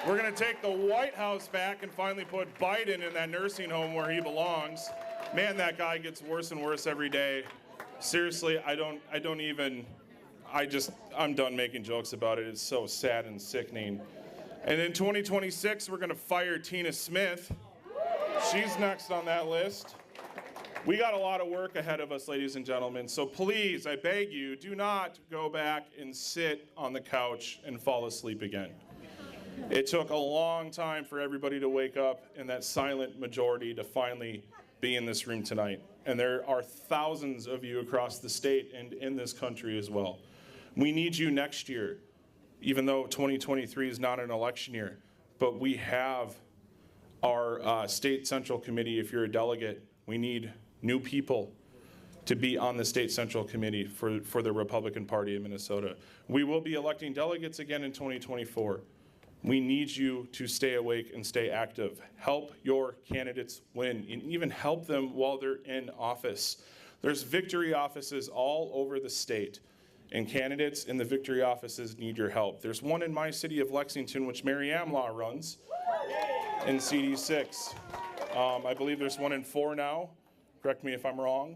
We're gonna take the White House back and finally put Biden in that nursing home where he belongs. Man, that guy gets worse and worse every day. Seriously, I'm done making jokes about it. It's so sad and sickening. And in 2026, we're gonna fire Tina Smith. She's next on that list. We got a lot of work ahead of us, ladies and gentlemen. So please, I beg you, do not go back and sit on the couch and fall asleep again. It took a long time for everybody to wake up and that silent majority to finally be in this room tonight. And there are thousands of you across the state and in this country as well. We need you next year, even though 2023 is not an election year. But we have our state central committee. If you're a delegate, we need new people to be on the state central committee for the Republican Party in Minnesota. We will be electing delegates again in 2024. We need you to stay awake and stay active. Help your candidates win, and even help them while they're in office. There's victory offices all over the state, and candidates in the victory offices need your help. There's one in my city of Lexington, which Mary Amlaw runs, in CD6. I believe there's one in 4 now. Correct me if I'm wrong.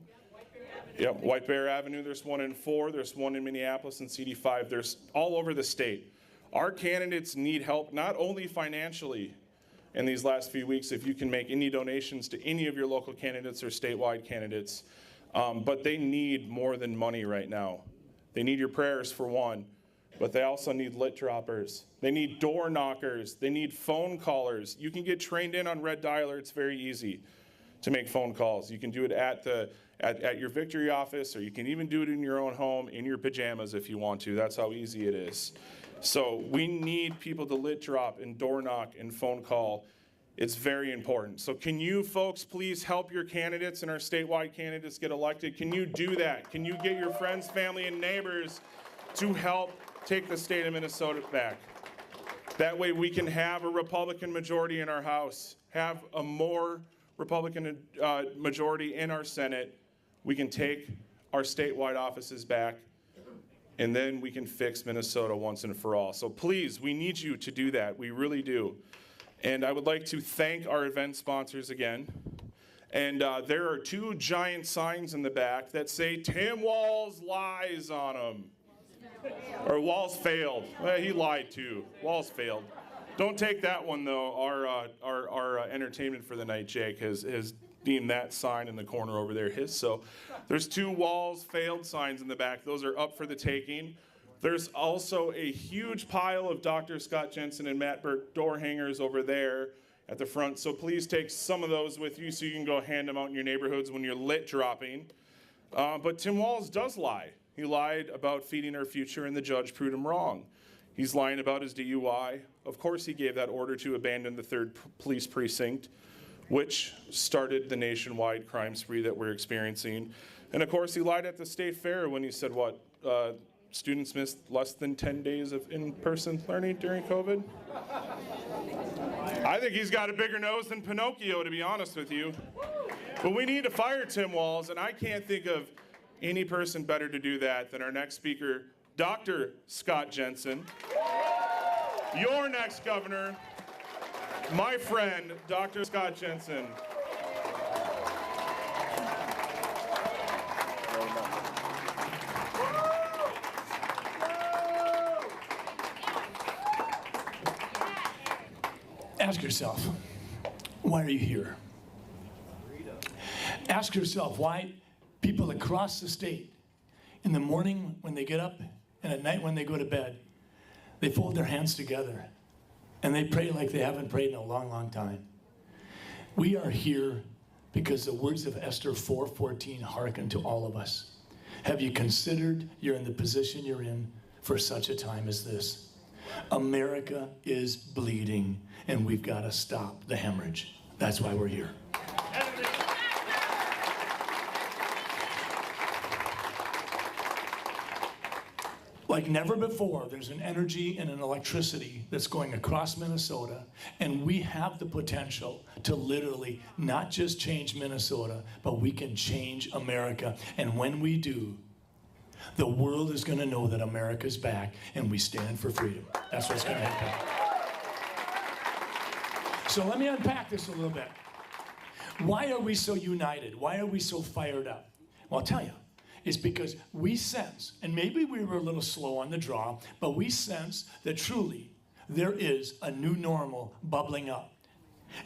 Yep, White Bear Avenue, there's one in 4. There's one in Minneapolis in CD5. There's all over the state. Our candidates need help, not only financially in these last few weeks, if you can make any donations to any of your local candidates or statewide candidates, but they need more than money right now. They need your prayers for one, but they also need lit droppers. They need door knockers. They need phone callers. You can get trained in on Red Dialer. It's very easy to make phone calls. You can do it at your victory office, or you can even do it in your own home, in your pajamas if you want to. That's how easy it is. So we need people to lit drop and door knock and phone call It's very important. So can you folks please help your candidates and our statewide candidates get elected? Can you do that? Can you get your friends, family, and neighbors to help take the state of Minnesota back? That way we can have a Republican majority in our House, have a more Republican majority in our Senate. We can take our statewide offices back, and then we can fix Minnesota once and for all. So please, we need you to do that. We really do. And I would like to thank our event sponsors again. And there are 2 giant signs in the back that say Tim Walz lies on them. Or Walz failed. Well, he lied too. Walz failed. Don't take that one though. Our entertainment for the night, Jake, has deemed that sign in the corner over there his. So there's 2 Walz failed signs in the back. Those are up for the taking. There's also a huge pile of Dr. Scott Jensen and Matt Burke door hangers over there at the front. So please take some of those with you so you can go hand them out in your neighborhoods when you're lit dropping. But Tim Walz does lie. He lied about feeding our future, and the judge proved him wrong. He's lying about his DUI. Of course, he gave that order to abandon the 3rd police precinct, which started the nationwide crime spree that we're experiencing. And of course, he lied at the state fair when he said, what, students missed less than 10 days of in-person learning during COVID? I think he's got a bigger nose than Pinocchio, to be honest with you. But we need to fire Tim Walz, and I can't think of any person better to do that than our next speaker, Dr. Scott Jensen. Your next governor, my friend, Dr. Scott Jensen. Ask yourself, why are you here? Ask yourself why people across the state, in the morning when they get up and at night when they go to bed, they fold their hands together and they pray like they haven't prayed in a long, long time. We are here because the words of Esther 4:14 hearken to all of us. Have you considered you're in the position you're in for such a time as this? America is bleeding, and we've got to stop the hemorrhage. That's why we're here. Like never before, there's an energy and an electricity that's going across Minnesota, and we have the potential to literally not just change Minnesota, but we can change America. And when we do, the world is going to know that America's back and we stand for freedom. That's what's going to happen. So let me unpack this a little bit. Why are we so united? Why are we so fired up? Well, I'll tell you. It's because we sense, and maybe we were a little slow on the draw, but we sense that truly there is a new normal bubbling up.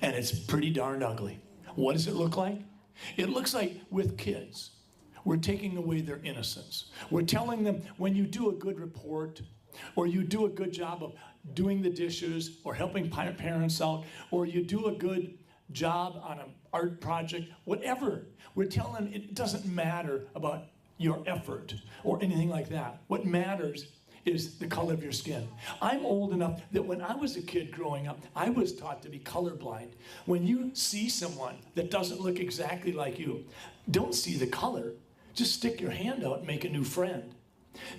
And it's pretty darn ugly. What does it look like? It looks like with kids, we're taking away their innocence. We're telling them when you do a good report, or you do a good job of doing the dishes, or helping parents out, or you do a good job on an art project, whatever, we're telling them it doesn't matter about your effort or anything like that. What matters is the color of your skin. I'm old enough that when I was a kid growing up, I was taught to be colorblind. When you see someone that doesn't look exactly like you, don't see the color, just stick your hand out and make a new friend.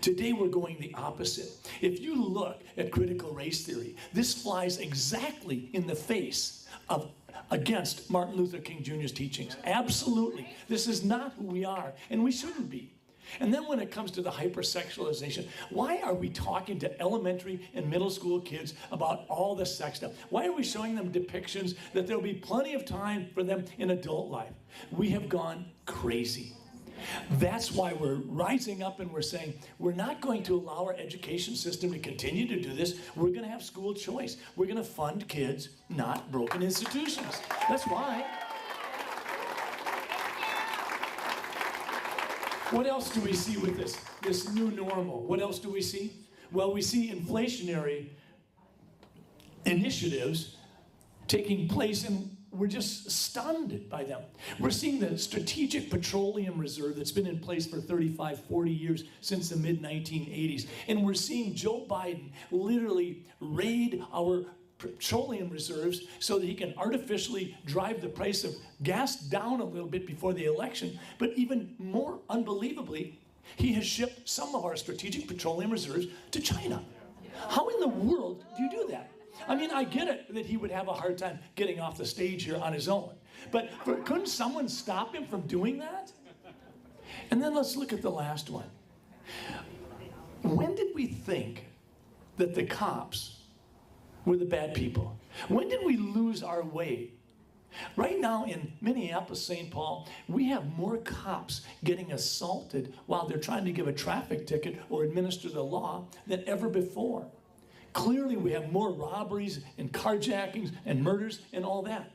Today we're going the opposite. If you look at critical race theory, this flies exactly in the face of against Martin Luther King Jr.'s teachings. Absolutely. This is not who we are, and we shouldn't be. And then when it comes to the hypersexualization, why are we talking to elementary and middle school kids about all the sex stuff? Why are we showing them depictions that there'll be plenty of time for them in adult life? We have gone crazy. That's why we're rising up and we're saying we're not going to allow our education system to continue to do this. We're going to have school choice. We're going to fund kids, not broken institutions. That's why. What else do we see with this new normal? What else do we see? Well, we see inflationary initiatives taking place, and we're just stunned by them. We're seeing the Strategic Petroleum Reserve that's been in place for 35, 40 years since the mid-1980s. And we're seeing Joe Biden literally raid our petroleum reserves so that he can artificially drive the price of gas down a little bit before the election. But even more unbelievably, he has shipped some of our strategic petroleum reserves to China. How in the world do you do that? I mean, I get it that he would have a hard time getting off the stage here on his own. But couldn't someone stop him from doing that? And then let's look at the last one. When did we think that the cops were the bad people? When did we lose our way? Right now in Minneapolis, St. Paul, we have more cops getting assaulted while they're trying to give a traffic ticket or administer the law than ever before. Clearly, we have more robberies and carjackings and murders and all that.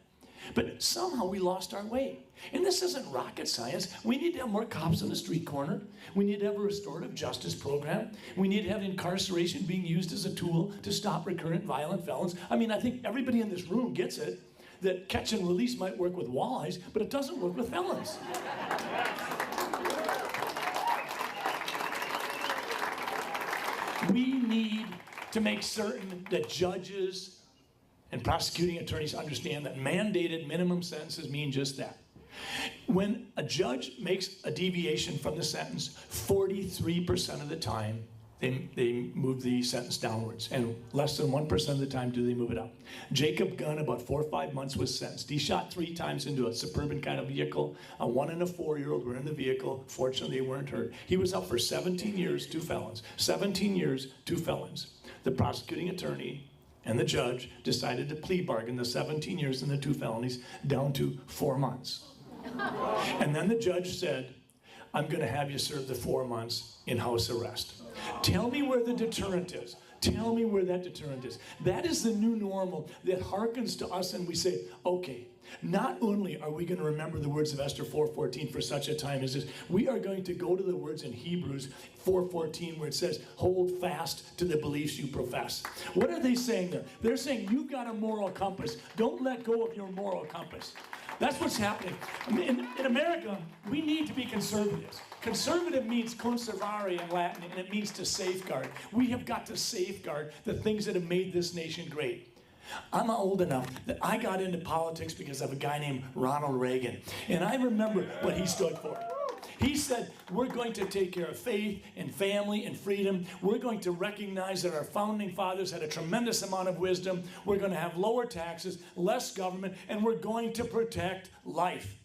But somehow we lost our way. And this isn't rocket science. We need to have more cops on the street corner. We need to have a restorative justice program. We need to have incarceration being used as a tool to stop recurrent violent felons. I mean, I think everybody in this room gets it, that catch and release might work with walleyes, but it doesn't work with felons. We need to make certain that judges and prosecuting attorneys understand that mandated minimum sentences mean just that. When a judge makes a deviation from the sentence, 43% of the time, they move the sentence downwards, and less than 1% of the time do they move it up. Jacob Gunn, about 4 or 5 months, was sentenced. He shot 3 times into a Suburban kind of vehicle. A 1 and a 4-year-old were in the vehicle. Fortunately, they weren't hurt. He was up for 17 years, 2 felons. 17 years, 2 felons. The prosecuting attorney and the judge decided to plea bargain the 17 years and the 2 felonies down to 4 months. And then the judge said, I'm going to have you serve the 4 months in house arrest. Tell me where the deterrent is. Tell me where that deterrent is. That is the new normal that harkens to us, and we say, okay, not only are we going to remember the words of Esther 4:14 for such a time as this, we are going to go to the words in Hebrews 4:14 where it says, hold fast to the beliefs you profess. What are they saying there? They're saying you've got a moral compass. Don't let go of your moral compass. That's what's happening. In America, we need to be conservatives. Conservative means conservare in Latin, and it means to safeguard. We have got to safeguard the things that have made this nation great. I'm old enough that I got into politics because of a guy named Ronald Reagan. And I remember what he stood for. He said, we're going to take care of faith and family and freedom. We're going to recognize that our founding fathers had a tremendous amount of wisdom. We're going to have lower taxes, less government, and we're going to protect life.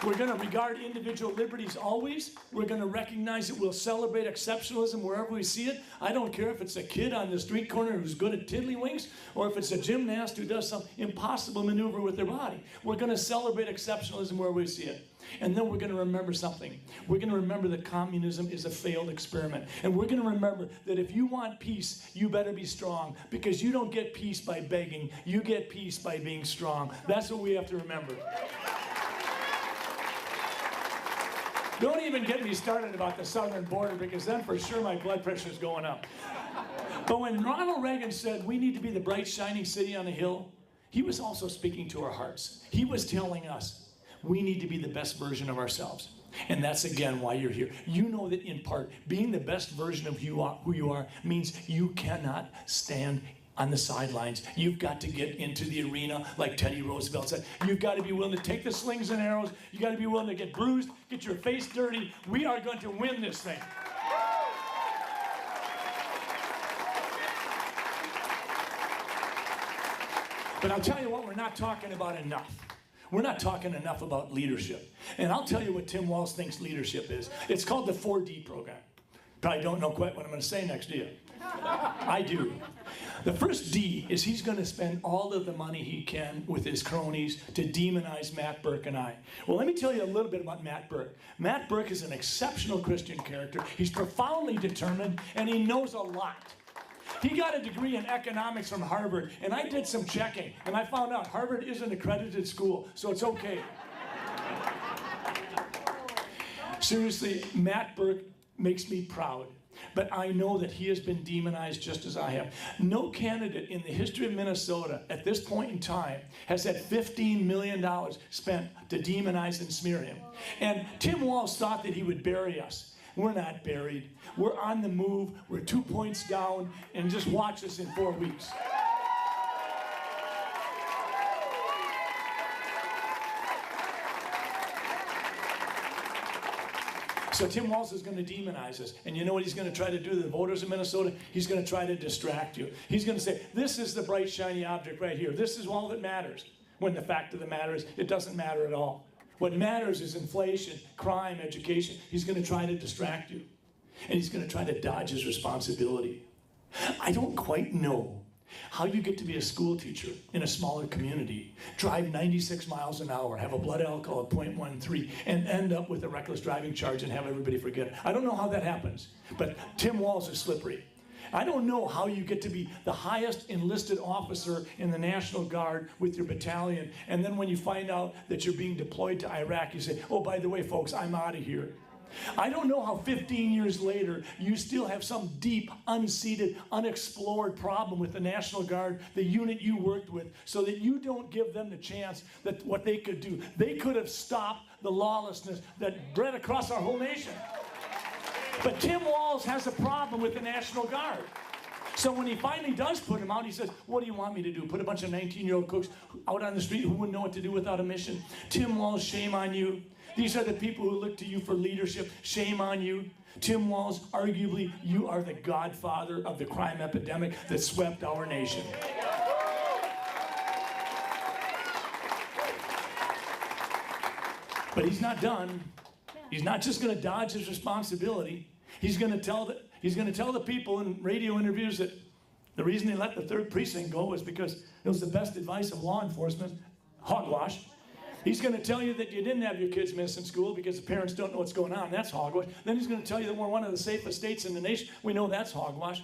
We're going to regard individual liberties always. We're going to recognize that we'll celebrate exceptionalism wherever we see it. I don't care if it's a kid on the street corner who's good at tiddlywinks, or if it's a gymnast who does some impossible maneuver with their body. We're going to celebrate exceptionalism wherever we see it. And then we're going to remember something. We're going to remember that communism is a failed experiment. And we're going to remember that if you want peace, you better be strong, because you don't get peace by begging. You get peace by being strong. That's what we have to remember. Don't even get me started about the southern border, because then for sure my blood pressure is going up. But when Ronald Reagan said we need to be the bright shining city on a hill, he was also speaking to our hearts. He was telling us we need to be the best version of ourselves. And that's again why you're here. You know that in part, being the best version of who you are means you cannot stand on the sidelines. You've got to get into the arena, like Teddy Roosevelt said. You've got to be willing to take the slings and arrows. You've got to be willing to get bruised, get your face dirty. We are going to win this thing. But I'll tell you what, we're not talking about enough. We're not talking enough about leadership. And I'll tell you what Tim Walz thinks leadership is. It's called the 4D program. Probably don't know quite what I'm going to say next, do you? I do. The first D is he's going to spend all of the money he can with his cronies to demonize Matt Burke and I. Well, let me tell you a little bit about Matt Burke. Matt Burke is an exceptional Christian character. He's profoundly determined, and he knows a lot. He got a degree in economics from Harvard, and I did some checking, and I found out Harvard is an accredited school, so it's okay. Seriously, Matt Burke makes me proud. But I know that he has been demonized just as I have. No candidate in the history of Minnesota at this point in time has had $15 million spent to demonize and smear him. And Tim Walz thought that he would bury us. We're not buried. We're on the move. We're 2 points down, and just watch us in 4 weeks. So Tim Walz is going to demonize us. And you know what he's going to try to do to the voters of Minnesota? He's going to try to distract you. He's going to say, this is the bright, shiny object right here. This is all that matters. When the fact of the matter is, it doesn't matter at all. What matters is inflation, crime, education. He's going to try to distract you. And he's going to try to dodge his responsibility. I don't quite know how you get to be a school teacher in a smaller community, drive 96 miles an hour, have a blood alcohol of 0.13, and end up with a reckless driving charge and have everybody forget it. I don't know how that happens, but Tim Walz is slippery. I don't know how you get to be the highest enlisted officer in the National Guard with your battalion, and then when you find out that you're being deployed to Iraq, you say, oh, by the way, folks, I'm out of here. I don't know how 15 years later you still have some deep, unseated, unexplored problem with the National Guard, the unit you worked with, so that you don't give them the chance that what they could do. They could have stopped the lawlessness that bred across our whole nation. But Tim Walz has a problem with the National Guard. So when he finally does put him out, he says, what do you want me to do? Put a bunch of 19-year-old cooks out on the street who wouldn't know what to do without a mission? Tim Walz, shame on you. These are the people who look to you for leadership. Shame on you. Tim Walz, arguably, you are the godfather of the crime epidemic that swept our nation. But he's not done. He's not just going to dodge his responsibility. He's going to tell the people in radio interviews that the reason they let the 3rd precinct go was because it was the best advice of law enforcement. Hogwash. He's going to tell you that you didn't have your kids missing school because the parents don't know what's going on. That's hogwash. Then he's going to tell you that we're one of the safest states in the nation. We know that's hogwash.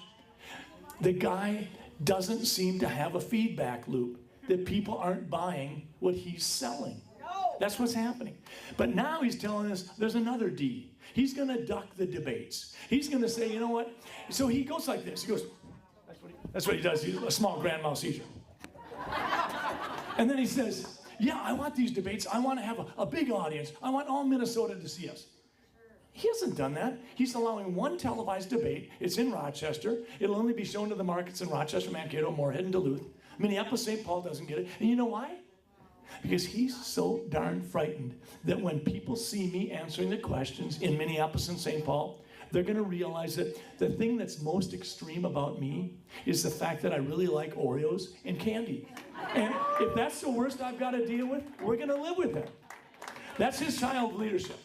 The guy doesn't seem to have a feedback loop, that people aren't buying what he's selling. That's what's happening. But now he's telling us there's another D. He's going to duck the debates. He's going to say, you know what? So he goes like this. He goes, that's what he does. He's a small grand mal seizure. And then he says, yeah, I want these debates. I want to have a big audience. I want all Minnesota to see us. He hasn't done that. He's allowing one televised debate. It's in Rochester. It'll only be shown to the markets in Rochester, Mankato, Moorhead, and Duluth. Minneapolis, St. Paul doesn't get it. And you know why? Because he's so darn frightened that when people see me answering the questions in Minneapolis and St. Paul, they're going to realize that the thing that's most extreme about me is the fact that I really like Oreos and candy. And if that's the worst I've got to deal with, we're going to live with it. That's his style of leadership.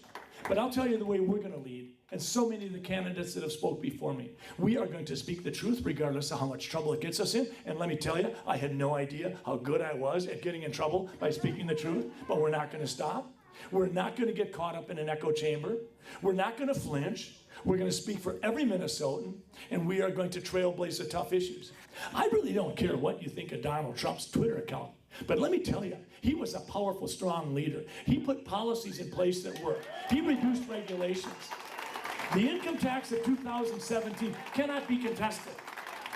But I'll tell you the way we're going to lead, and so many of the candidates that have spoke before me. We are going to speak the truth regardless of how much trouble it gets us in. And let me tell you, I had no idea how good I was at getting in trouble by speaking the truth, but we're not going to stop. We're not going to get caught up in an echo chamber. We're not going to flinch. We're going to speak for every Minnesotan, and we are going to trailblaze the tough issues. I really don't care what you think of Donald Trump's Twitter account, but let me tell you, he was a powerful, strong leader. He put policies in place that worked. He reduced regulations. The income tax of 2017 cannot be contested.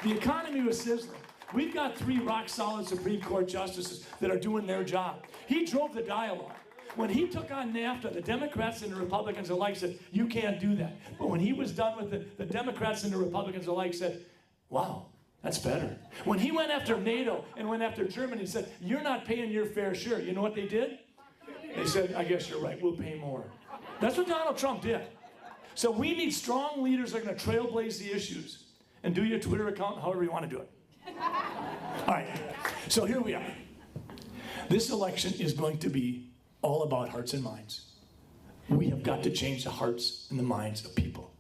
The economy was sizzling. We've got 3 rock-solid Supreme Court justices that are doing their job. He drove the dialogue. When he took on NAFTA, the Democrats and the Republicans alike said, you can't do that. But when he was done with it, the Democrats and the Republicans alike said, wow, that's better. When he went after NATO and went after Germany and said, you're not paying your fair share, you know what they did? They said, I guess you're right, we'll pay more. That's what Donald Trump did. So we need strong leaders that are going to trailblaze the issues. And do your Twitter account however you want to do it. All right, so here we are. This election is going to be all about hearts and minds. We have got to change the hearts and the minds of people.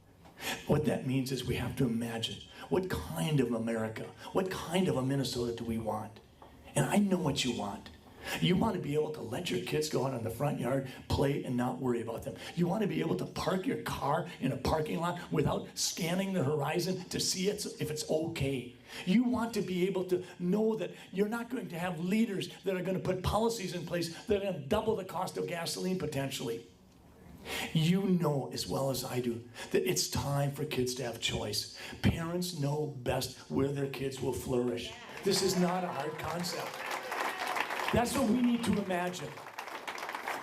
What that means is we have to imagine what kind of America, what kind of a Minnesota do we want? And I know what you want. You want to be able to let your kids go out in the front yard, play, and not worry about them. You want to be able to park your car in a parking lot without scanning the horizon to see if it's okay. You want to be able to know that you're not going to have leaders that are going to put policies in place that are going to double the cost of gasoline potentially. You know as well as I do that it's time for kids to have choice. Parents know best where their kids will flourish. This is not a hard concept. That's what we need to imagine.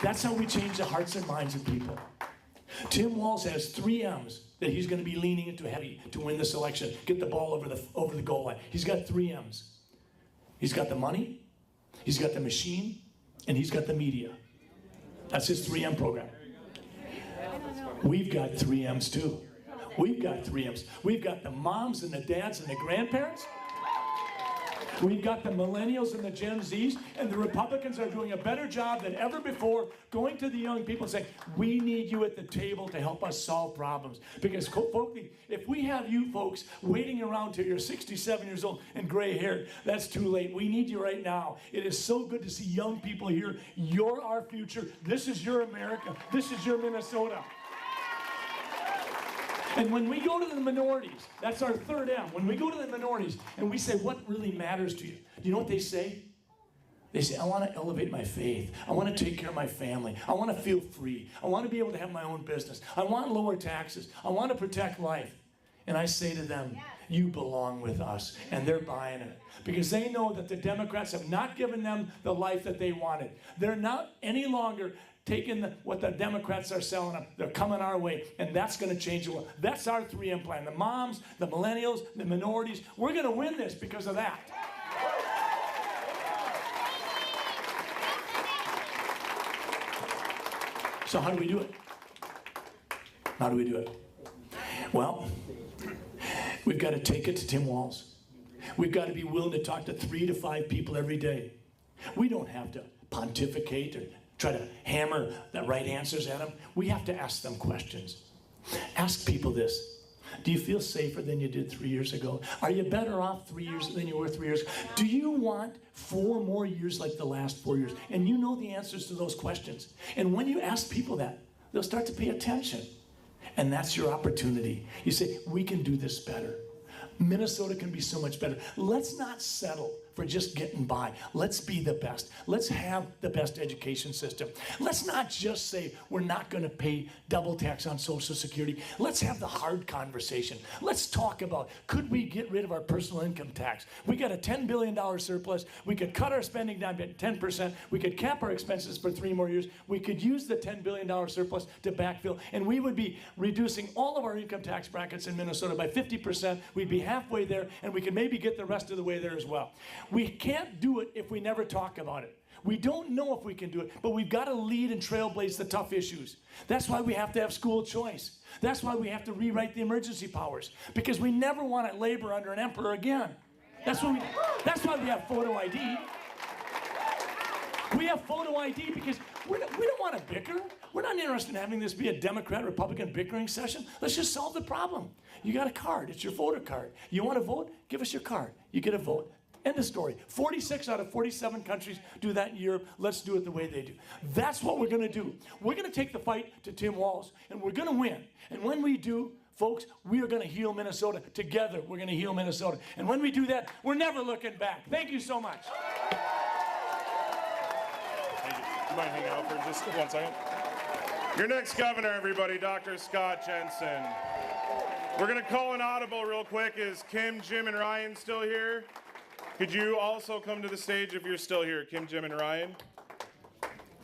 That's how we change the hearts and minds of people. Tim Walz has 3 M's that he's going to be leaning into heavy to win this election, get the ball over the goal line. He's got 3 M's. He's got the money, he's got the machine, and he's got the media. That's his 3M program. We've got 3 M's too. We've got 3 M's. We've got the moms and the dads and the grandparents. We've got the millennials and the Gen Zs, and the Republicans are doing a better job than ever before going to the young people and saying, we need you at the table to help us solve problems. Because folks, if we have you folks waiting around till you're 67 years old and gray haired, that's too late. We need you right now. It is so good to see young people here. You're our future. This is your America. This is your Minnesota. And when we go to the minorities, that's our 3rd M. When we go to the minorities and we say, what really matters to you? Do you know what they say? They say, I want to elevate my faith. I want to take care of my family. I want to feel free. I want to be able to have my own business. I want lower taxes. I want to protect life. And I say to them, you belong with us. And they're buying it. Because they know that the Democrats have not given them the life that they wanted. They're not any longer taking what the Democrats are selling them. They're coming our way, and that's going to change the world. That's our 3M plan. The moms, the millennials, the minorities. We're going to win this because of that. So how do we do it? How do we do it? Well, we've got to take it to Tim Walz. We've got to be willing to talk to 3 to 5 people every day. We don't have to pontificate or try to hammer the right answers at them. We have to ask them questions. Ask people this. Do you feel safer than you did 3 years ago? Are you better off 3 years than you were 3 years ago? Do you want 4 more years like the last 4 years? And you know the answers to those questions. And when you ask people that, they'll start to pay attention. And that's your opportunity. You say, we can do this better. Minnesota can be so much better. Let's not settle for just getting by. Let's be the best. Let's have the best education system. Let's not just say we're not going to pay double tax on Social Security. Let's have the hard conversation. Let's talk about, could we get rid of our personal income tax? We got a $10 billion surplus. We could cut our spending down by 10%. We could cap our expenses for 3 more years. We could use the $10 billion surplus to backfill, and we would be reducing all of our income tax brackets in Minnesota by 50%. We'd be halfway there, and we could maybe get the rest of the way there as well. We can't do it if we never talk about it. We don't know if we can do it, but we've got to lead and trailblaze the tough issues. That's why we have to have school choice. That's why we have to rewrite the emergency powers, because we never want to labor under an emperor again. That's why we have photo ID. We have photo ID because we don't want to bicker. We're not interested in having this be a Democrat-Republican bickering session. Let's just solve the problem. You got a card. It's your voter card. You want to vote? Give us your card. You get a vote. End of story. 46 out of 47 countries do that in Europe. Let's do it the way they do. That's what we're going to do. We're going to take the fight to Tim Walz, and we're going to win. And when we do, folks, we are going to heal Minnesota. Together, we're going to heal Minnesota. And when we do that, we're never looking back. Thank you so much. Thank you. You might hang out for just 1 second. Your next governor, everybody, Dr. Scott Jensen. We're going to call an audible real quick. Is Kim, Jim, and Ryan still here? Could you also come to the stage if you're still here, Kim, Jim, and Ryan?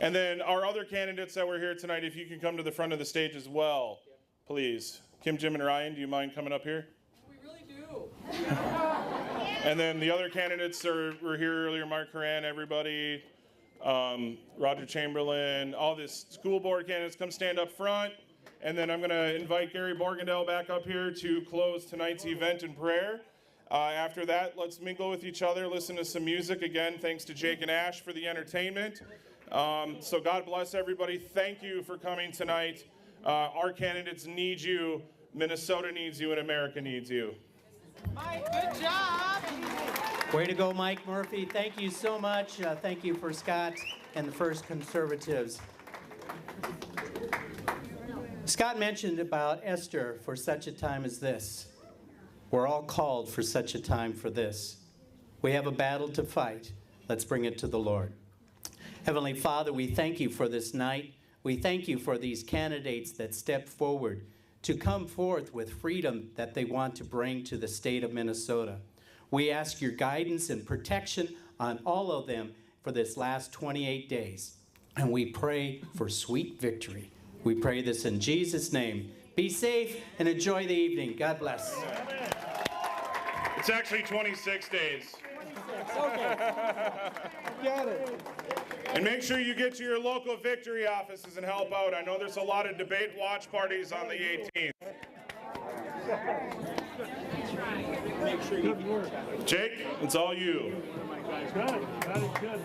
And then our other candidates that were here tonight, if you can come to the front of the stage as well, please. Kim, Jim, and Ryan, do you mind coming up here? We really do. And then the other candidates were here earlier, Mark Horan, everybody, Roger Chamberlain, all this school board candidates, come stand up front. And then I'm going to invite Gary Borgendale back up here to close tonight's event in prayer. After that, let's mingle with each other, listen to some music. Again, thanks to Jake and Ash for the entertainment. So God bless everybody. Thank you for coming tonight. Our candidates need you. Minnesota needs you, and America needs you. Mike, good job. Way to go, Mike Murphy. Thank you so much. Thank you for Scott and the First Conservatives. Scott mentioned about Esther, for such a time as this. We're all called for such a time for this. We have a battle to fight. Let's bring it to the Lord. Heavenly Father, we thank you for this night. We thank you for these candidates that step forward to come forth with freedom that they want to bring to the state of Minnesota. We ask your guidance and protection on all of them for this last 28 days. And we pray for sweet victory. We pray this in Jesus' name. Be safe and enjoy the evening. God bless. It's actually 26 days. Got it. And make sure you get to your local victory offices and help out. I know there's a lot of debate watch parties on the 18th. Jake, it's all you. Good. That is good.